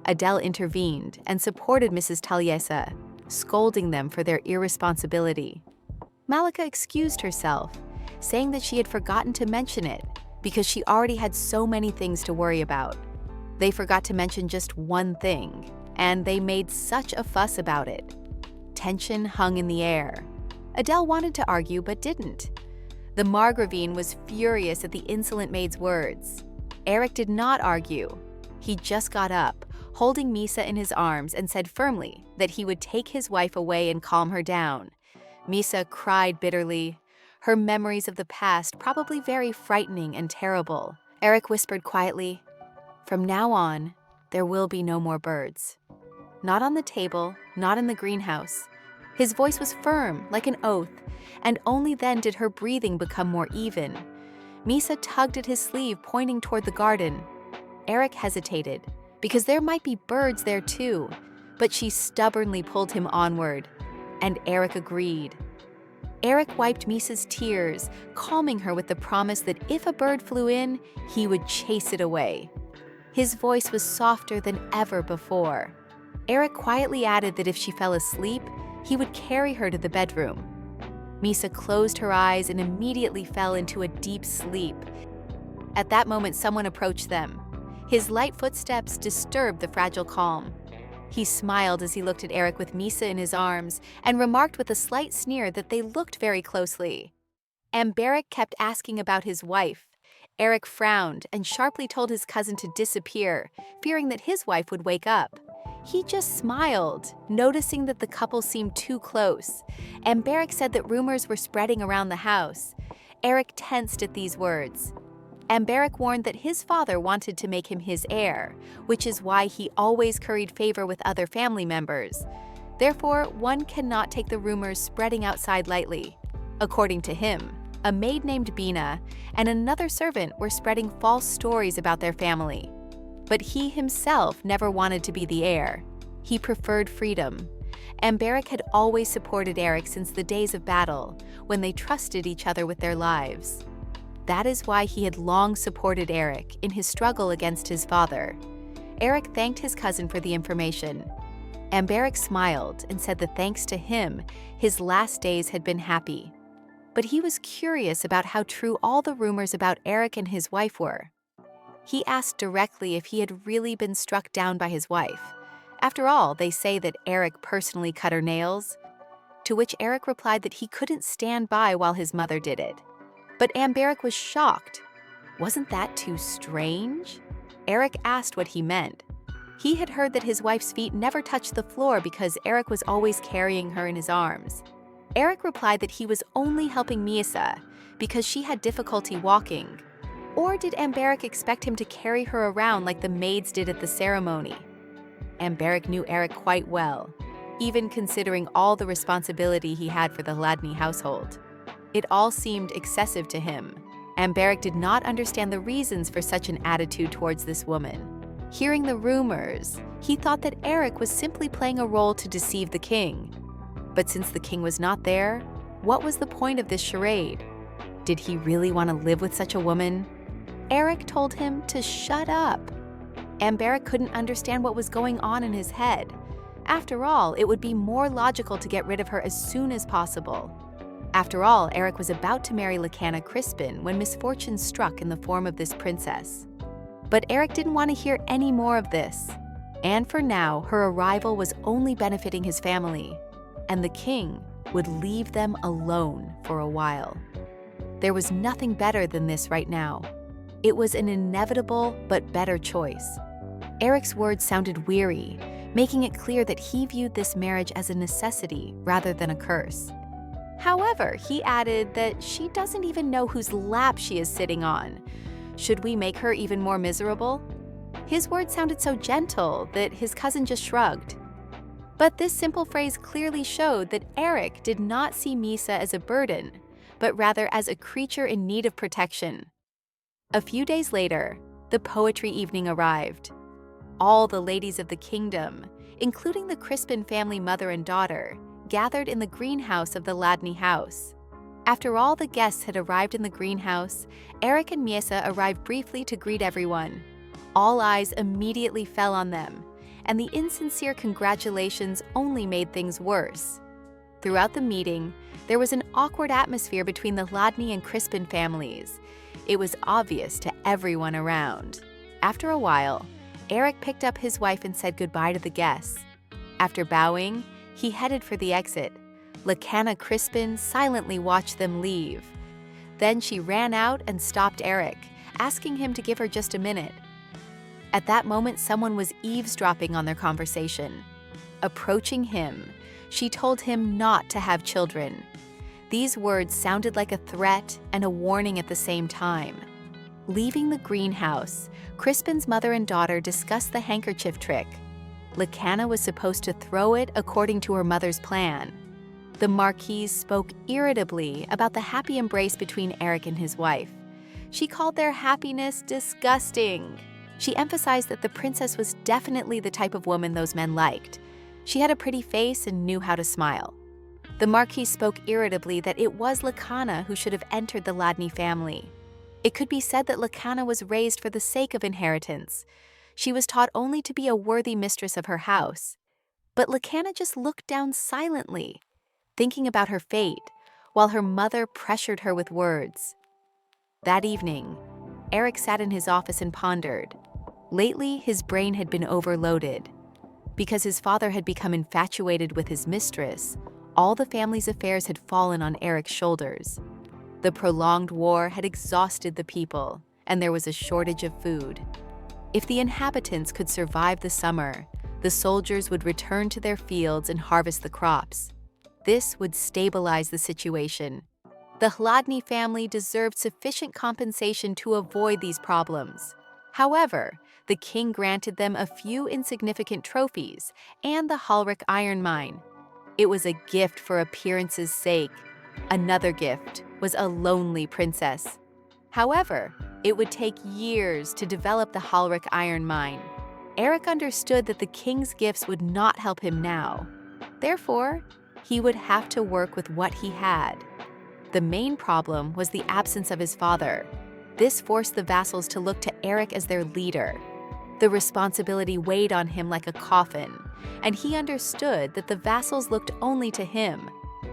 [SPEAKER 1] Adele intervened and supported Mrs. Taliesa, scolding them for their irresponsibility. Malika excused herself, saying that she had forgotten to mention it because she already had so many things to worry about. They forgot to mention just one thing, and they made such a fuss about it. Tension hung in the air. Adele wanted to argue but didn't. The Margravine was furious at the insolent maid's words. Eric did not argue. He just got up, holding Misa in his arms, and said firmly that he would take his wife away and calm her down. Misa cried bitterly, her memories of the past probably very frightening and terrible. Eric whispered quietly, "From now on, there will be no more birds. Not on the table, not in the greenhouse." His voice was firm, like an oath, and only then did her breathing become more even. Misa tugged at his sleeve, pointing toward the garden. Eric hesitated, because there might be birds there too, but she stubbornly pulled him onward, and Eric agreed. Eric wiped Misa's tears, calming her with the promise that if a bird flew in, he would chase it away. His voice was softer than ever before. Eric quietly added that if she fell asleep, he would carry her to the bedroom. Misa closed her eyes and immediately fell into a deep sleep. At that moment, someone approached them. His light footsteps disturbed the fragile calm. He smiled as he looked at Eric with Misa in his arms and remarked with a slight sneer that they looked very closely. Amberic kept asking about his wife. Eric frowned and sharply told his cousin to disappear, fearing that his wife would wake up. He just smiled, noticing that the couple seemed too close. Amberic said that rumors were spreading around the house. Eric tensed at these words. Amberic warned that his father wanted to make him his heir, which is why he always curried favor with other family members. Therefore, one cannot take the rumors spreading outside lightly. According to him, a maid named Bina and another servant were spreading false stories about their family. But he himself never wanted to be the heir. He preferred freedom. Amberic had always supported Eric since the days of battle, when they trusted each other with their lives. That is why he had long supported Eric in his struggle against his father. Eric thanked his cousin for the information. Amberic smiled and said that thanks to him, his last days had been happy. But he was curious about how true all the rumors about Eric and his wife were. He asked directly if he had really been struck down by his wife. After all, they say that Eric personally cut her nails. To which Eric replied that he couldn't stand by while his mother did it. But Amberic was shocked. Wasn't that too strange? Eric asked what he meant. He had heard that his wife's feet never touched the floor because Eric was always carrying her in his arms. Eric replied that he was only helping Miesa because she had difficulty walking. Or did Amberic expect him to carry her around like the maids did at the ceremony? Amberic knew Eric quite well, even considering all the responsibility he had for the Hladny household. It all seemed excessive to him. Amberic did not understand the reasons for such an attitude towards this woman. Hearing the rumors, he thought that Eric was simply playing a role to deceive the king. But since the king was not there, what was the point of this charade? Did he really want to live with such a woman? Eric told him to shut up. Amberic couldn't understand what was going on in his head. After all, it would be more logical to get rid of her as soon as possible. After all, Eric was about to marry Lacana Crispin when misfortune struck in the form of this princess. But Eric didn't want to hear any more of this. And for now, her arrival was only benefiting his family, and the king would leave them alone for a while. There was nothing better than this right now. It was an inevitable but better choice. Eric's words sounded weary, making it clear that he viewed this marriage as a necessity rather than a curse. However, he added that she doesn't even know whose lap she is sitting on. Should we make her even more miserable? His words sounded so gentle that his cousin just shrugged. But this simple phrase clearly showed that Eric did not see Misa as a burden, but rather as a creature in need of protection. A few days later, the poetry evening arrived. All the ladies of the kingdom, including the Crispin family mother and daughter, gathered in the greenhouse of the Ladny house. After all the guests had arrived in the greenhouse, Eric and Miesa arrived briefly to greet everyone. All eyes immediately fell on them, and the insincere congratulations only made things worse. Throughout the meeting, there was an awkward atmosphere between the Ladny and Crispin families. It was obvious to everyone around. After a while, Eric picked up his wife and said goodbye to the guests. After bowing, he headed for the exit. Lacana Crispin silently watched them leave. Then she ran out and stopped Eric, asking him to give her just a minute. At that moment, someone was eavesdropping on their conversation. Approaching him, she told him not to have children. These words sounded like a threat and a warning at the same time. Leaving the greenhouse, Crispin's mother and daughter discussed the handkerchief trick. Lacana was supposed to throw it according to her mother's plan. The Marquise spoke irritably about the happy embrace between Eric and his wife. She called their happiness disgusting. She emphasized that the princess was definitely the type of woman those men liked. She had a pretty face and knew how to smile. The Marquise spoke irritably that it was Lacana who should have entered the Ladny family. It could be said that Lacana was raised for the sake of inheritance. She was taught only to be a worthy mistress of her house. But Lacana just looked down silently, thinking about her fate, while her mother pressured her with words. That evening, Eric sat in his office and pondered. Lately, his brain had been overloaded. Because his father had become infatuated with his mistress, all the family's affairs had fallen on Eric's shoulders. The prolonged war had exhausted the people, and there was a shortage of food. If the inhabitants could survive the summer, the soldiers would return to their fields and harvest the crops. This would stabilize the situation. The Hladny family deserved sufficient compensation to avoid these problems. However, the king granted them a few insignificant trophies and the Halrik iron mine. It was a gift for appearance's sake. Another gift was a lonely princess. However, it would take years to develop the Halrik iron mine. Eric understood that the king's gifts would not help him now. Therefore, he would have to work with what he had. The main problem was the absence of his father. This forced the vassals to look to Eric as their leader. The responsibility weighed on him like a coffin, and he understood that the vassals looked only to him,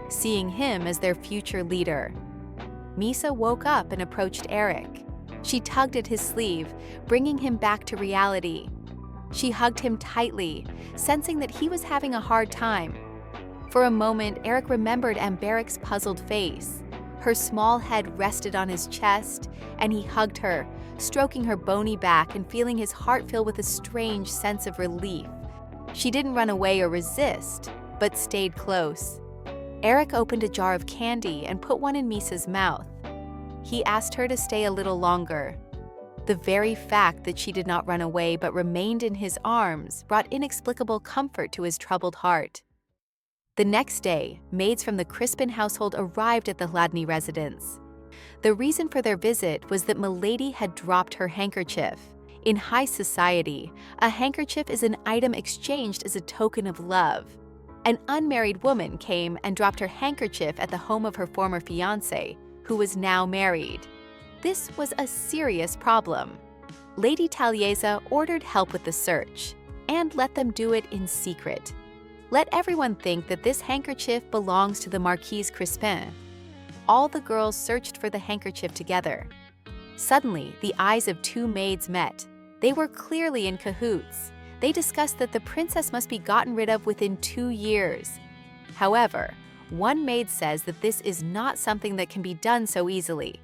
[SPEAKER 1] seeing him as their future leader. Misa woke up and approached Eric. She tugged at his sleeve, bringing him back to reality. She hugged him tightly, sensing that he was having a hard time. For a moment, Eric remembered Amberic's puzzled face. Her small head rested on his chest, and he hugged her, stroking her bony back and feeling his heart fill with a strange sense of relief. She didn't run away or resist, but stayed close. Eric opened a jar of candy and put one in Misa's mouth. He asked her to stay a little longer. The very fact that she did not run away but remained in his arms brought inexplicable comfort to his troubled heart. The next day, maids from the Crispin household arrived at the Hladny residence. The reason for their visit was that Milady had dropped her handkerchief. In high society, a handkerchief is an item exchanged as a token of love. An unmarried woman came and dropped her handkerchief at the home of her former fiancé, who was now married. This was a serious problem. Lady Taliesa ordered help with the search, and let them do it in secret. Let everyone think that this handkerchief belongs to the Marquise Crispin. All the girls searched for the handkerchief together. Suddenly, the eyes of two maids met. They were clearly in cahoots. They discussed that the princess must be gotten rid of within 2 years. However, one maid says that this is not something that can be done so easily.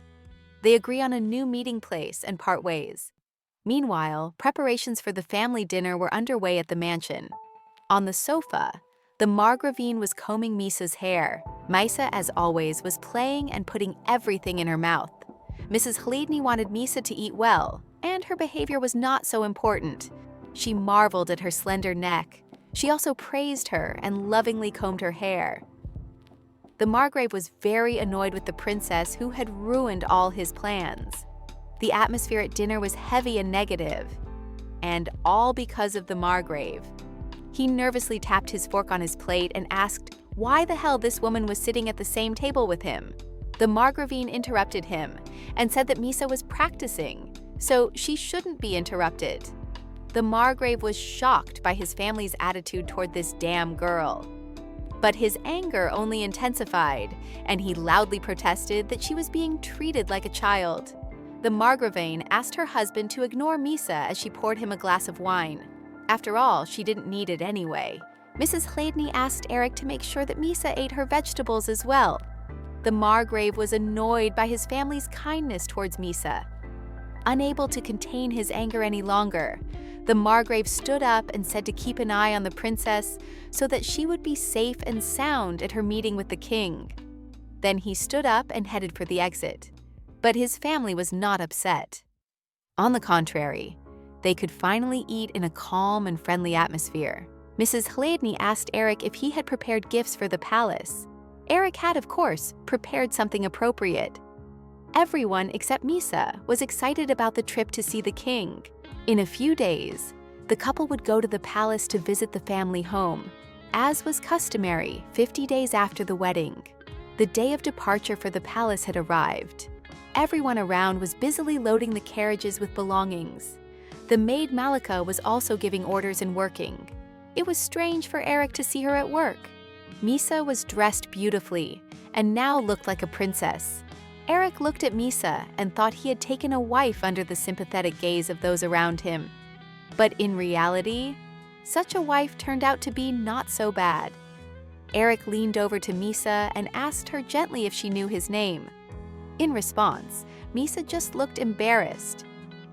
[SPEAKER 1] They agree on a new meeting place and part ways. Meanwhile, preparations for the family dinner were underway at the mansion. On the sofa, the Margravine was combing Misa's hair. Misa, as always, was playing and putting everything in her mouth. Mrs. Hladny wanted Misa to eat well, and her behavior was not so important. She marveled at her slender neck. She also praised her and lovingly combed her hair. The Margrave was very annoyed with the princess who had ruined all his plans. The atmosphere at dinner was heavy and negative, and all because of the Margrave. He nervously tapped his fork on his plate and asked why the hell this woman was sitting at the same table with him. The Margravine interrupted him and said that Misa was practicing, so she shouldn't be interrupted. The Margrave was shocked by his family's attitude toward this damn girl. But his anger only intensified, and he loudly protested that she was being treated like a child. The Margravine asked her husband to ignore Misa as she poured him a glass of wine. After all, she didn't need it anyway. Mrs. Hladny asked Eric to make sure that Misa ate her vegetables as well. The Margrave was annoyed by his family's kindness towards Misa. Unable to contain his anger any longer, the Margrave stood up and said to keep an eye on the princess so that she would be safe and sound at her meeting with the king. Then he stood up and headed for the exit. But his family was not upset. On the contrary, they could finally eat in a calm and friendly atmosphere. Mrs. Hladny asked Eric if he had prepared gifts for the palace. Eric had, of course, prepared something appropriate. Everyone except Misa was excited about the trip to see the king. In a few days, the couple would go to the palace to visit the family home. As was customary, 50 days after the wedding, the day of departure for the palace had arrived. Everyone around was busily loading the carriages with belongings. The maid Malika was also giving orders and working. It was strange for Eric to see her at work. Misa was dressed beautifully and now looked like a princess. Eric looked at Misa and thought he had taken a wife under the sympathetic gaze of those around him. But in reality, such a wife turned out to be not so bad. Eric leaned over to Misa and asked her gently if she knew his name. In response, Misa just looked embarrassed.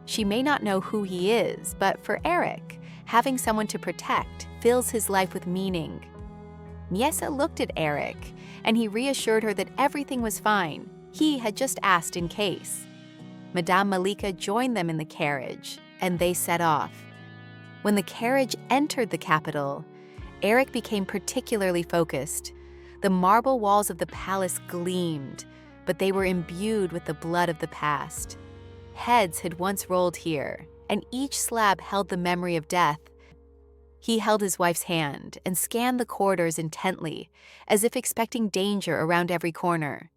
[SPEAKER 1] She may not know who he is, but for Eric, having someone to protect fills his life with meaning. Miesa looked at Eric, and he reassured her that everything was fine. He had just asked in case. Madame Malika joined them in the carriage, and they set off. When the carriage entered the capital, Eric became particularly focused. The marble walls of the palace gleamed, but they were imbued with the blood of the past. Heads had once rolled here, and each slab held the memory of death. He held his wife's hand and scanned the corridors intently, as if expecting danger around every corner.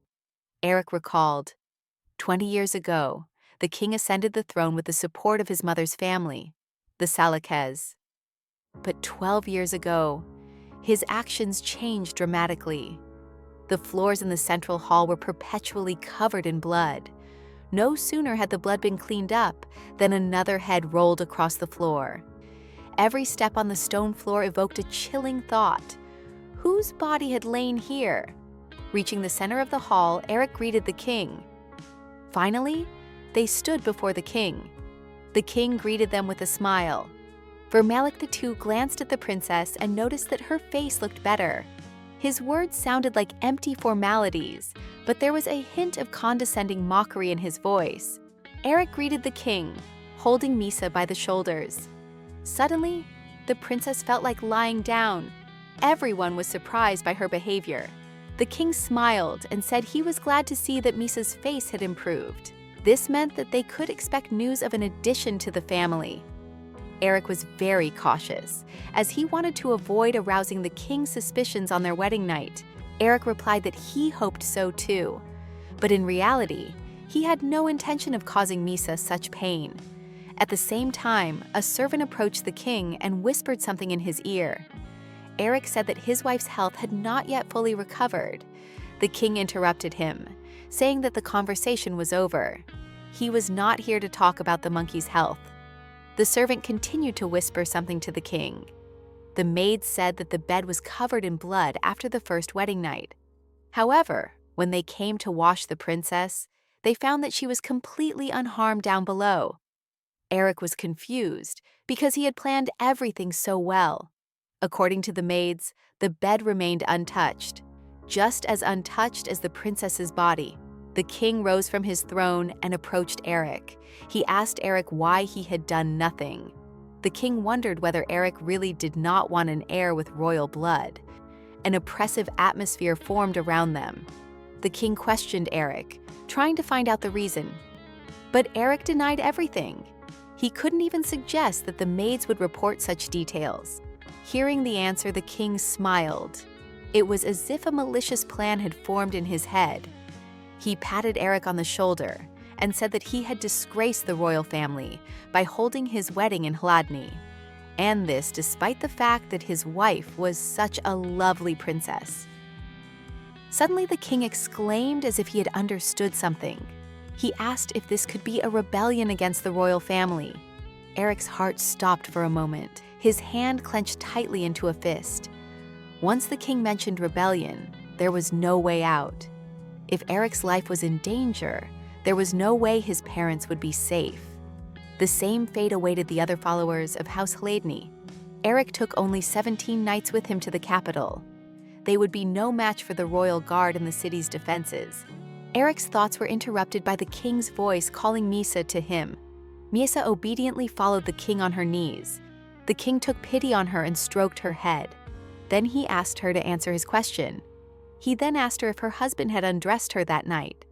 [SPEAKER 1] Eric recalled, 20 years ago, the king ascended the throne with the support of his mother's family, the Salakez. But 12 years ago, his actions changed dramatically. The floors in the central hall were perpetually covered in blood. No sooner had the blood been cleaned up than another head rolled across the floor. Every step on the stone floor evoked a chilling thought. Whose body had lain here? Reaching the center of the hall, Eric greeted the king. Finally, they stood before the king. The king greeted them with a smile. Vermalik II glanced at the princess and noticed that her face looked better. His words sounded like empty formalities, but there was a hint of condescending mockery in his voice. Eric greeted the king, holding Misa by the shoulders. Suddenly, the princess felt like lying down. Everyone was surprised by her behavior. The king smiled and said he was glad to see that Misa's face had improved. This meant that they could expect news of an addition to the family. Eric was very cautious, as he wanted to avoid arousing the king's suspicions on their wedding night. Eric replied that he hoped so too. But in reality, he had no intention of causing Misa such pain. At the same time, a servant approached the king and whispered something in his ear. Eric said that his wife's health had not yet fully recovered. The king interrupted him, saying that the conversation was over. He was not here to talk about the monkey's health. The servant continued to whisper something to the king. The maid said that the bed was covered in blood after the first wedding night. However, when they came to wash the princess, they found that she was completely unharmed down below. Eric was confused because he had planned everything so well. According to the maids, the bed remained untouched, just as untouched as the princess's body. The king rose from his throne and approached Eric. He asked Eric why he had done nothing. The king wondered whether Eric really did not want an heir with royal blood. An oppressive atmosphere formed around them. The king questioned Eric, trying to find out the reason. But Eric denied everything. He couldn't even suggest that the maids would report such details. Hearing the answer, the king smiled. It was as if a malicious plan had formed in his head. He patted Eric on the shoulder and said that he had disgraced the royal family by holding his wedding in Hladny, and this despite the fact that his wife was such a lovely princess. Suddenly the king exclaimed as if he had understood something. He asked if this could be a rebellion against the royal family. Eric's heart stopped for a moment. His hand clenched tightly into a fist. Once the king mentioned rebellion, there was no way out. If Eric's life was in danger, there was no way his parents would be safe. The same fate awaited the other followers of House Hladny. Eric took only 17 knights with him to the capital. They would be no match for the royal guard and the city's defenses. Eric's thoughts were interrupted by the king's voice calling Misa to him. Misa obediently followed the king on her knees. The king took pity on her and stroked her head. Then he asked her to answer his question. He then asked her if her husband had undressed her that night.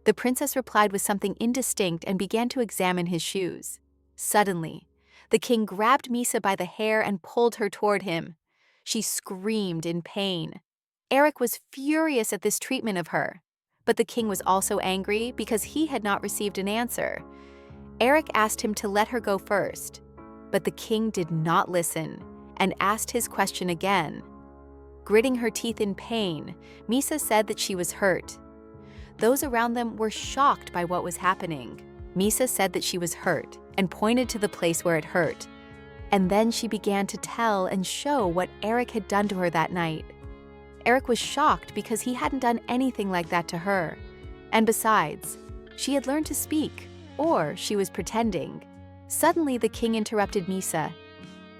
[SPEAKER 1] The princess replied with something indistinct and began to examine his shoes. Suddenly, the king grabbed Misa by the hair and pulled her toward him. She screamed in pain. Eric was furious at this treatment of her, but the king was also angry because he had not received an answer. Eric asked him to let her go first, but the king did not listen and asked his question again. Gritting her teeth in pain, Misa said that she was hurt. Those around them were shocked by what was happening. Misa said that she was hurt and pointed to the place where it hurt. And then she began to tell and show what Eric had done to her that night. Eric was shocked because he hadn't done anything like that to her. And besides, she had learned to speak, or she was pretending. Suddenly, the king interrupted Misa.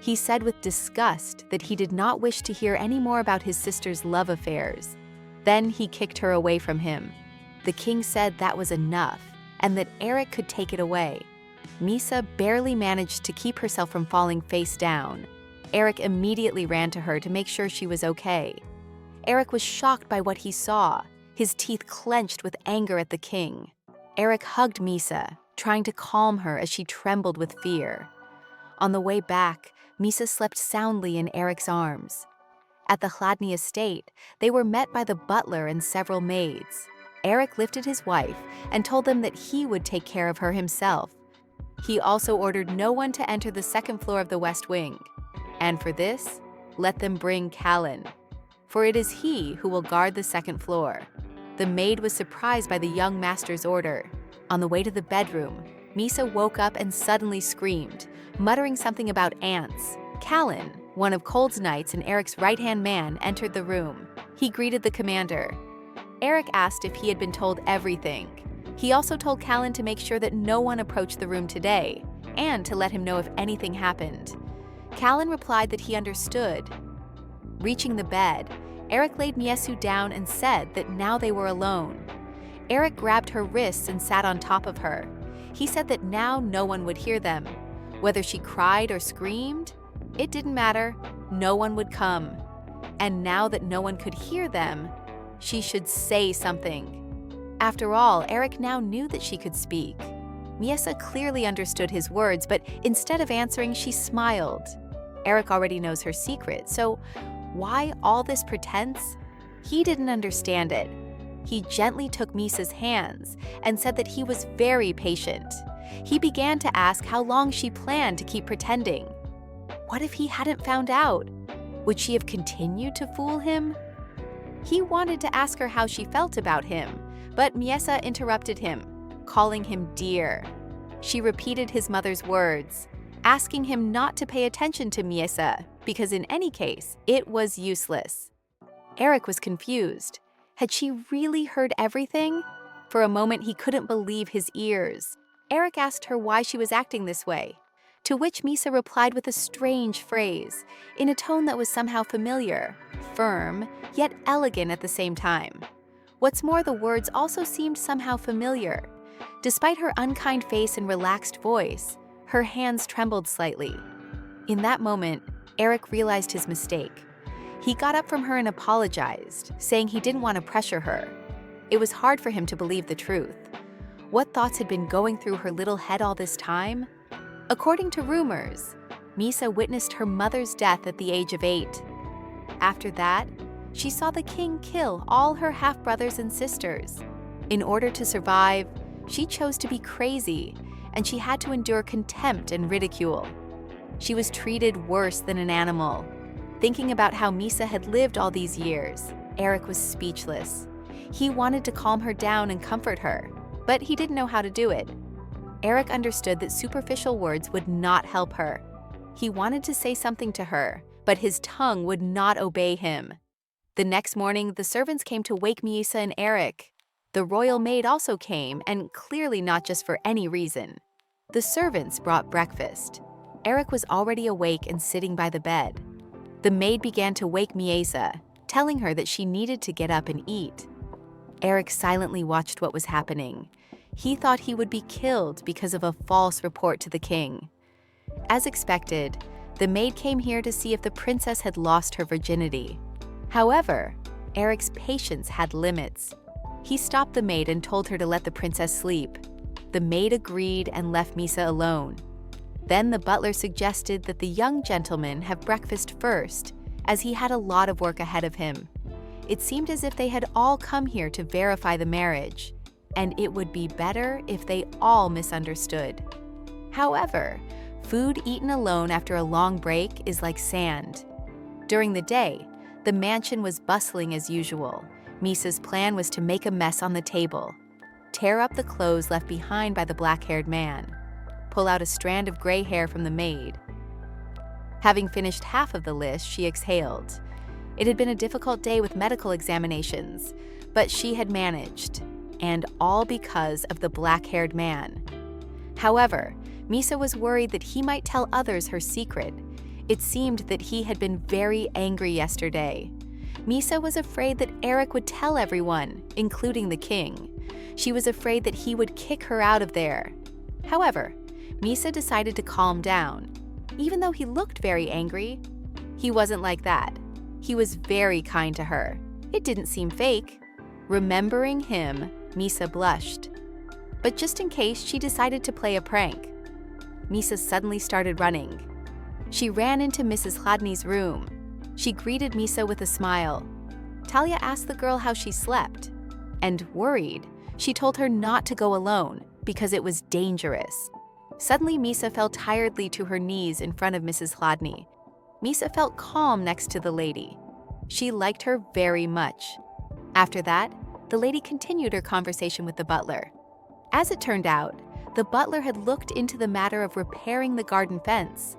[SPEAKER 1] He said with disgust that he did not wish to hear any more about his sister's love affairs. Then he kicked her away from him. The king said that was enough and that Eric could take it away. Misa barely managed to keep herself from falling face down. Eric immediately ran to her to make sure she was okay. Eric was shocked by what he saw, his teeth clenched with anger at the king. Eric hugged Misa, trying to calm her as she trembled with fear. On the way back, Misa slept soundly in Eric's arms. At the Hladny estate, they were met by the butler and several maids. Eric lifted his wife and told them that he would take care of her himself. He also ordered no one to enter the second floor of the West Wing. And for this, let them bring Callan, for it is he who will guard the second floor. The maid was surprised by the young master's order. On the way to the bedroom, Misa woke up and suddenly screamed, muttering something about ants. Callan, one of Cold's knights and Eric's right-hand man, entered the room. He greeted the commander. Eric asked if he had been told everything. He also told Callan to make sure that no one approached the room today, and to let him know if anything happened. Callan replied that he understood. Reaching the bed, Eric laid Miesu down and said that now they were alone. Eric grabbed her wrists and sat on top of her. He said that now no one would hear them. Whether she cried or screamed, it didn't matter. No one would come. And now that no one could hear them, she should say something. After all, Eric now knew that she could speak. Miesa clearly understood his words, but instead of answering, she smiled. Eric already knows her secret, so why all this pretense? He didn't understand it. He gently took Misa's hands and said that he was very patient. He began to ask how long she planned to keep pretending. What if he hadn't found out? Would she have continued to fool him? He wanted to ask her how she felt about him, but Miesa interrupted him, calling him dear. She repeated his mother's words, asking him not to pay attention to Miesa because in any case, it was useless. Eric was confused. Had she really heard everything? For a moment, he couldn't believe his ears. Eric asked her why she was acting this way, to which Miesa replied with a strange phrase, in a tone that was somehow familiar, firm, yet elegant at the same time. What's more, the words also seemed somehow familiar. Despite her unkind face and relaxed voice, her hands trembled slightly. In that moment, Eric realized his mistake. He got up from her and apologized, saying he didn't want to pressure her. It was hard for him to believe the truth. What thoughts had been going through her little head all this time? According to rumors, Miesa witnessed her mother's death at the age of 8. After that, she saw the king kill all her half-brothers and sisters. In order to survive, she chose to be crazy, and she had to endure contempt and ridicule. She was treated worse than an animal. Thinking about how Miesa had lived all these years, Eric was speechless. He wanted to calm her down and comfort her, but he didn't know how to do it. Eric understood that superficial words would not help her. He wanted to say something to her, but his tongue would not obey him. The next morning, the servants came to wake Miesa and Eric. The royal maid also came, and clearly not just for any reason. The servants brought breakfast. Eric was already awake and sitting by the bed. The maid began to wake Miesa, telling her that she needed to get up and eat. Eric silently watched what was happening. He thought he would be killed because of a false report to the king. As expected, the maid came here to see if the princess had lost her virginity. However, Eric's patience had limits. He stopped the maid and told her to let the princess sleep. The maid agreed and left Miesa alone. Then the butler suggested that the young gentleman have breakfast first, as he had a lot of work ahead of him. It seemed as if they had all come here to verify the marriage, and it would be better if they all misunderstood. However, food eaten alone after a long break is like sand. During the day, the mansion was bustling as usual. Miesa's plan was to make a mess on the table, tear up the clothes left behind by the black-haired man, pull out a strand of gray hair from the maid. Having finished half of the list, she exhaled. It had been a difficult day with medical examinations, but she had managed, and all because of the black-haired man. However, Miesa was worried that he might tell others her secret. It seemed that he had been very angry yesterday. Miesa was afraid that Eric would tell everyone, including the king. She was afraid that he would kick her out of there. However, Miesa decided to calm down. Even though he looked very angry, he wasn't like that. He was very kind to her. It didn't seem fake. Remembering him, Miesa blushed. But just in case, she decided to play a prank. Miesa suddenly started running. She ran into Mrs. Chladni's room. She greeted Miesa with a smile. Talia asked the girl how she slept. And worried, she told her not to go alone because it was dangerous. Suddenly, Miesa fell tiredly to her knees in front of Mrs. Chladni. Miesa felt calm next to the lady. She liked her very much. After that, the lady continued her conversation with the butler. As it turned out, the butler had looked into the matter of repairing the garden fence.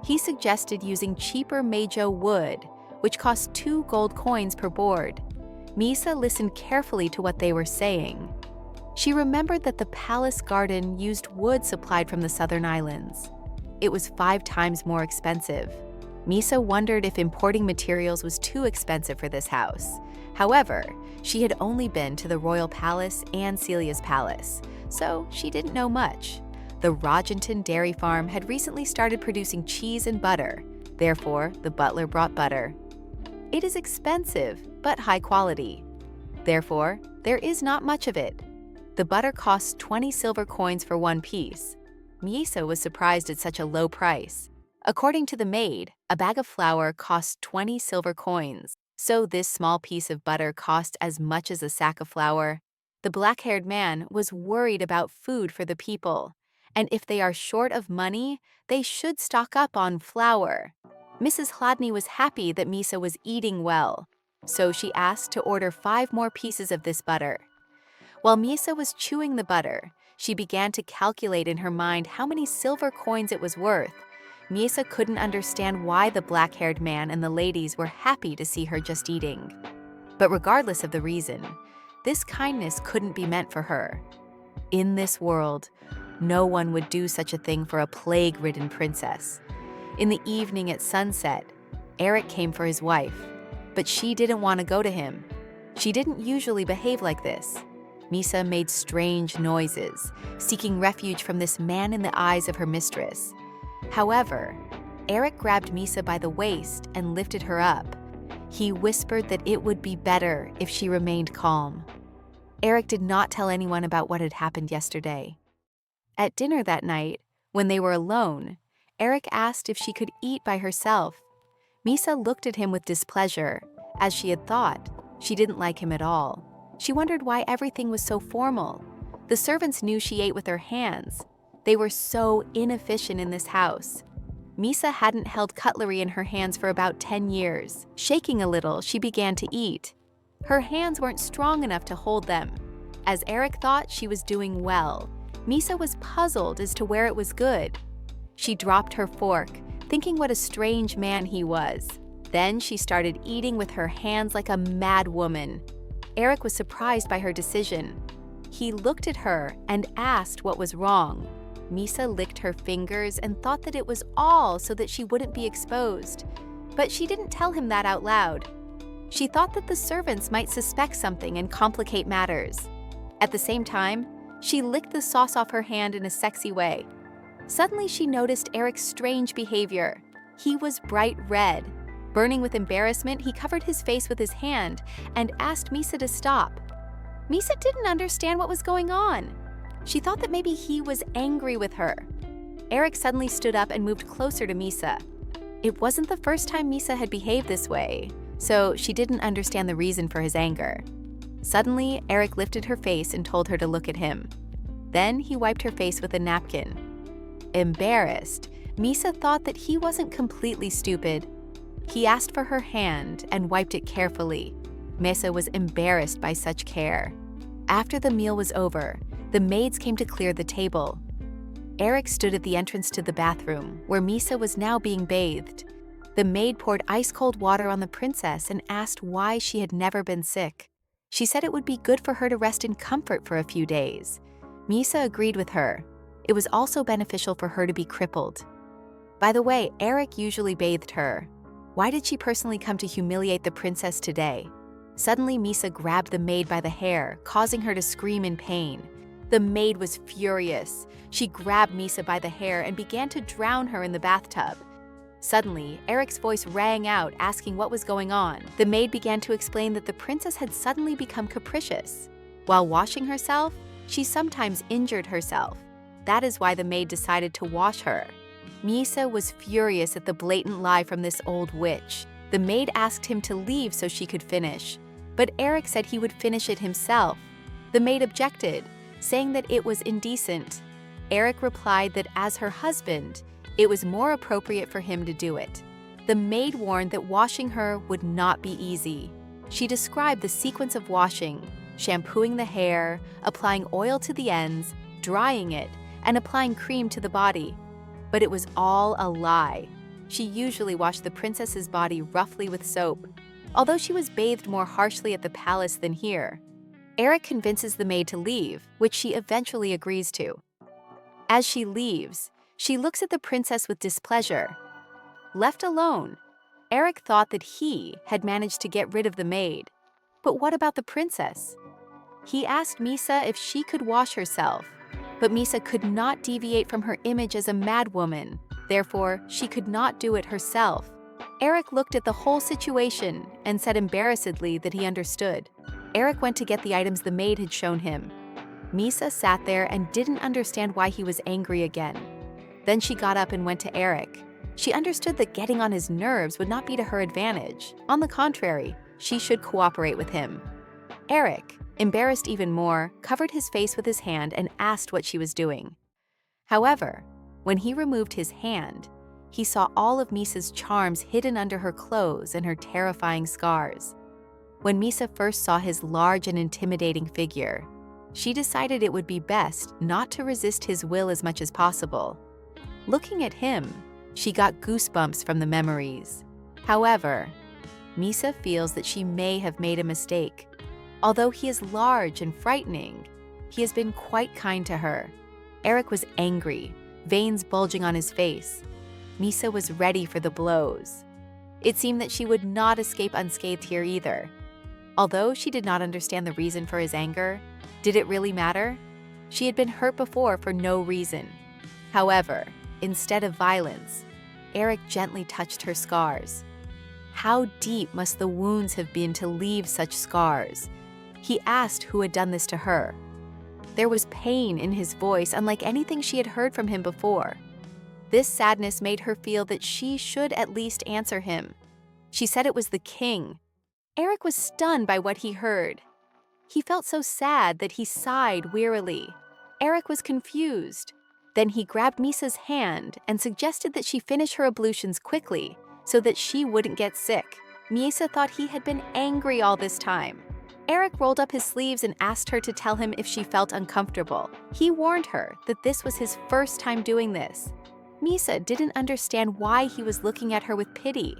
[SPEAKER 1] He suggested using cheaper Meijo wood, which cost 2 gold coins per board. Miesa listened carefully to what they were saying. She remembered that the palace garden used wood supplied from the southern islands. It was 5 times more expensive. Miesa wondered if importing materials was too expensive for this house. However, she had only been to the royal palace and Celia's palace, so she didn't know much. The Rogenton dairy farm had recently started producing cheese and butter. Therefore, the butler brought butter. It is expensive, but high quality. Therefore, there is not much of it. The butter costs 20 silver coins for one piece. Miesa was surprised at such a low price. According to the maid, a bag of flour cost 20 silver coins, so this small piece of butter cost as much as a sack of flour. The black-haired man was worried about food for the people, and if they are short of money, they should stock up on flour. Mrs. Hladny was happy that Miesa was eating well, so she asked to order 5 more pieces of this butter. While Miesa was chewing the butter, she began to calculate in her mind how many silver coins it was worth. Miesa couldn't understand why the black-haired man and the ladies were happy to see her just eating. But regardless of the reason, this kindness couldn't be meant for her. In this world, no one would do such a thing for a plague-ridden princess. In the evening at sunset, Eric came for his wife, but she didn't want to go to him. She didn't usually behave like this. Miesa made strange noises, seeking refuge from this man in the eyes of her mistress. However, Eric grabbed Miesa by the waist and lifted her up. He whispered that it would be better if she remained calm. Eric did not tell anyone about what had happened yesterday. At dinner that night, when they were alone, Eric asked if she could eat by herself. Miesa looked at him with displeasure, as she had thought. She didn't like him at all. She wondered why everything was so formal. The servants knew she ate with her hands. They were so inefficient in this house. Miesa hadn't held cutlery in her hands for about 10 years. Shaking a little, she began to eat. Her hands weren't strong enough to hold them. As Eric thought she was doing well, Miesa was puzzled as to where it was good. She dropped her fork, thinking what a strange man he was. Then she started eating with her hands like a mad woman. Eric was surprised by her decision. He looked at her and asked what was wrong. Miesa licked her fingers and thought that it was all so that she wouldn't be exposed. But she didn't tell him that out loud. She thought that the servants might suspect something and complicate matters. At the same time, she licked the sauce off her hand in a sexy way. Suddenly, she noticed Eric's strange behavior. He was bright red. Burning with embarrassment, he covered his face with his hand and asked Miesa to stop. Miesa didn't understand what was going on. She thought that maybe he was angry with her. Eric suddenly stood up and moved closer to Miesa. It wasn't the first time Miesa had behaved this way, so she didn't understand the reason for his anger. Suddenly, Eric lifted her face and told her to look at him. Then he wiped her face with a napkin. Embarrassed, Miesa thought that he wasn't completely stupid. He asked for her hand and wiped it carefully. Miesa was embarrassed by such care. After the meal was over, the maids came to clear the table. Eric stood at the entrance to the bathroom, where Miesa was now being bathed. The maid poured ice-cold water on the princess and asked why she had never been sick. She said it would be good for her to rest in comfort for a few days. Miesa agreed with her. It was also beneficial for her to be crippled. By the way, Eric usually bathed her. Why did she personally come to humiliate the princess today? Suddenly, Miesa grabbed the maid by the hair, causing her to scream in pain. The maid was furious. She grabbed Miesa by the hair and began to drown her in the bathtub. Suddenly, Eric's voice rang out, asking what was going on. The maid began to explain that the princess had suddenly become capricious. While washing herself, she sometimes injured herself. That is why the maid decided to wash her. Miesa was furious at the blatant lie from this old witch. The maid asked him to leave so she could finish, but Eric said he would finish it himself. The maid objected, saying that it was indecent. Eric replied that as her husband, it was more appropriate for him to do it. The maid warned that washing her would not be easy. She described the sequence of washing, shampooing the hair, applying oil to the ends, drying it, and applying cream to the body. But it was all a lie. She usually washed the princess's body roughly with soap, although she was bathed more harshly at the palace than here. Eric convinces the maid to leave, which she eventually agrees to. As she leaves, she looks at the princess with displeasure. Left alone, Eric thought that he had managed to get rid of the maid. But what about the princess? He asked Miesa if she could wash herself, but Miesa could not deviate from her image as a madwoman. Therefore, she could not do it herself. Eric looked at the whole situation and said embarrassedly that he understood. Eric went to get the items the maid had shown him. Misa sat there and didn't understand why he was angry again. Then she got up and went to Eric. She understood that getting on his nerves would not be to her advantage. On the contrary, she should cooperate with him. Eric, embarrassed even more, covered his face with his hand and asked what she was doing. However, when he removed his hand, he saw all of Misa's charms hidden under her clothes and her terrifying scars. When Misa first saw his large and intimidating figure, she decided it would be best not to resist his will as much as possible. Looking at him, she got goosebumps from the memories. However, Misa feels that she may have made a mistake. Although he is large and frightening, he has been quite kind to her. Eric was angry, veins bulging on his face. Misa was ready for the blows. It seemed that she would not escape unscathed here either. Although she did not understand the reason for his anger, did it really matter? She had been hurt before for no reason. However, instead of violence, Eric gently touched her scars. How deep must the wounds have been to leave such scars? He asked who had done this to her. There was pain in his voice, unlike anything she had heard from him before. This sadness made her feel that she should at least answer him. She said it was the king. Eric was stunned by what he heard. He felt so sad that he sighed wearily. Eric was confused. Then he grabbed Misa's hand and suggested that she finish her ablutions quickly so that she wouldn't get sick. Misa thought he had been angry all this time. Eric rolled up his sleeves and asked her to tell him if she felt uncomfortable. He warned her that this was his first time doing this. Misa didn't understand why he was looking at her with pity.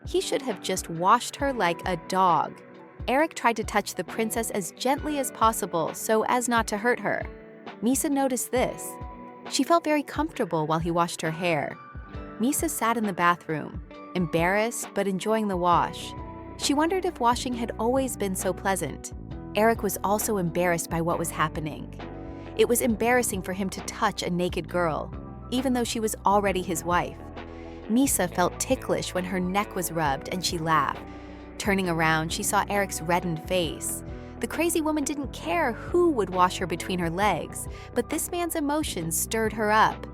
[SPEAKER 1] He should have just washed her like a dog. Eric tried to touch the princess as gently as possible so as not to hurt her. Misa noticed this. She felt very comfortable while he washed her hair. Misa sat in the bathroom, embarrassed but enjoying the wash. She wondered if washing had always been so pleasant. Eric was also embarrassed by what was happening. It was embarrassing for him to touch a naked girl, even though she was already his wife. Misa felt ticklish when her neck was rubbed and she laughed. Turning around, she saw Eric's reddened face. The crazy woman didn't care who would wash her between her legs, but this man's emotions stirred her up.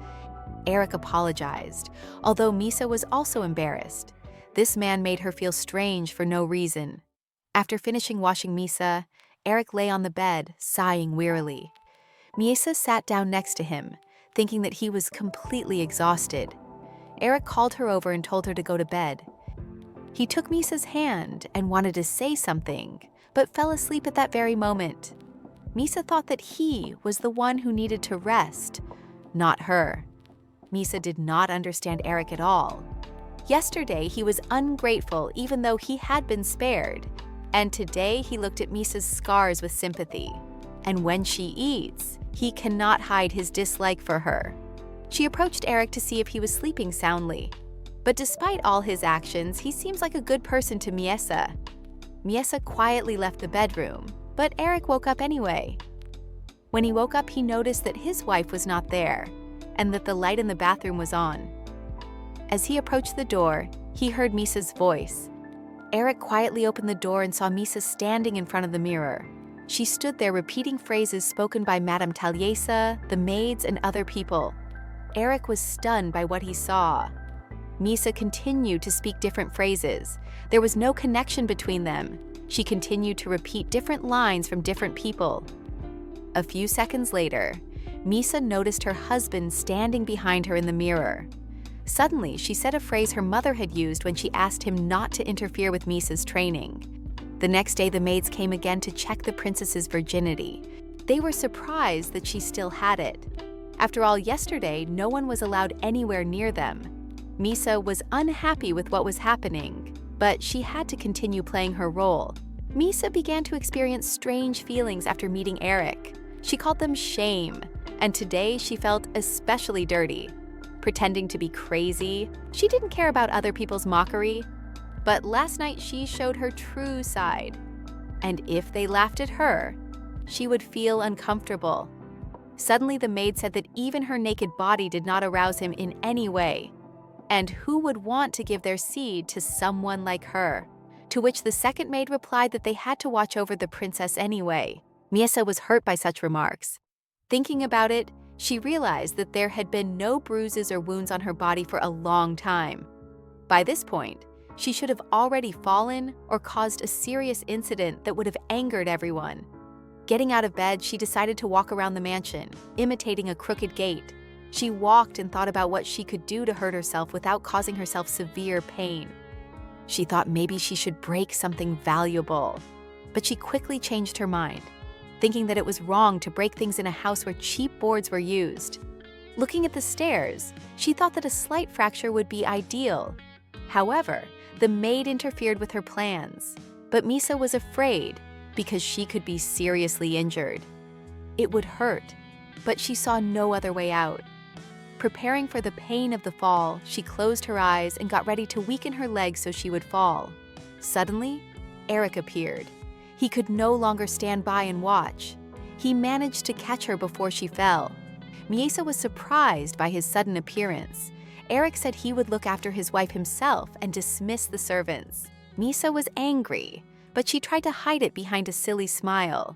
[SPEAKER 1] Eric apologized, although Misa was also embarrassed. This man made her feel strange for no reason. After finishing washing Misa, Eric lay on the bed, sighing wearily. Misa sat down next to him, thinking that he was completely exhausted. Eric called her over and told her to go to bed. He took Misa's hand and wanted to say something, but fell asleep at that very moment. Misa thought that he was the one who needed to rest, not her. Misa did not understand Eric at all. Yesterday, he was ungrateful even though he had been spared, and today he looked at Misa's scars with sympathy. And when she eats, he cannot hide his dislike for her. She approached Eric to see if he was sleeping soundly. But despite all his actions, he seems like a good person to Misa. Misa quietly left the bedroom, but Eric woke up anyway. When he woke up, he noticed that his wife was not there, and that the light in the bathroom was on. As he approached the door, he heard Misa's voice. Eric quietly opened the door and saw Misa standing in front of the mirror. She stood there repeating phrases spoken by Madame Taliesin, the maids, and other people. Eric was stunned by what he saw. Misa continued to speak different phrases. There was no connection between them. She continued to repeat different lines from different people. A few seconds later, Misa noticed her husband standing behind her in the mirror. Suddenly, she said a phrase her mother had used when she asked him not to interfere with Misa's training. The next day, the maids came again to check the princess's virginity. They were surprised that she still had it. After all, yesterday, no one was allowed anywhere near them. Misa was unhappy with what was happening, but she had to continue playing her role. Misa began to experience strange feelings after meeting Eric. She called them shame, and today she felt especially dirty. Pretending to be crazy, she didn't care about other people's mockery. But last night she showed her true side. And if they laughed at her, she would feel uncomfortable. Suddenly the maid said that even her naked body did not arouse him in any way. And who would want to give their seed to someone like her? To which the second maid replied that they had to watch over the princess anyway. Misa was hurt by such remarks. Thinking about it, she realized that there had been no bruises or wounds on her body for a long time. By this point, she should have already fallen or caused a serious incident that would have angered everyone. Getting out of bed, she decided to walk around the mansion, imitating a crooked gait. She walked and thought about what she could do to hurt herself without causing herself severe pain. She thought maybe she should break something valuable, but she quickly changed her mind, thinking that it was wrong to break things in a house where cheap boards were used. Looking at the stairs, she thought that a slight fracture would be ideal. However, the maid interfered with her plans, but Misa was afraid because she could be seriously injured. It would hurt, but she saw no other way out. Preparing for the pain of the fall, she closed her eyes and got ready to weaken her legs so she would fall. Suddenly, Eric appeared. He could no longer stand by and watch. He managed to catch her before she fell. Misa was surprised by his sudden appearance. Eric said he would look after his wife himself and dismiss the servants. Misa was angry, but she tried to hide it behind a silly smile.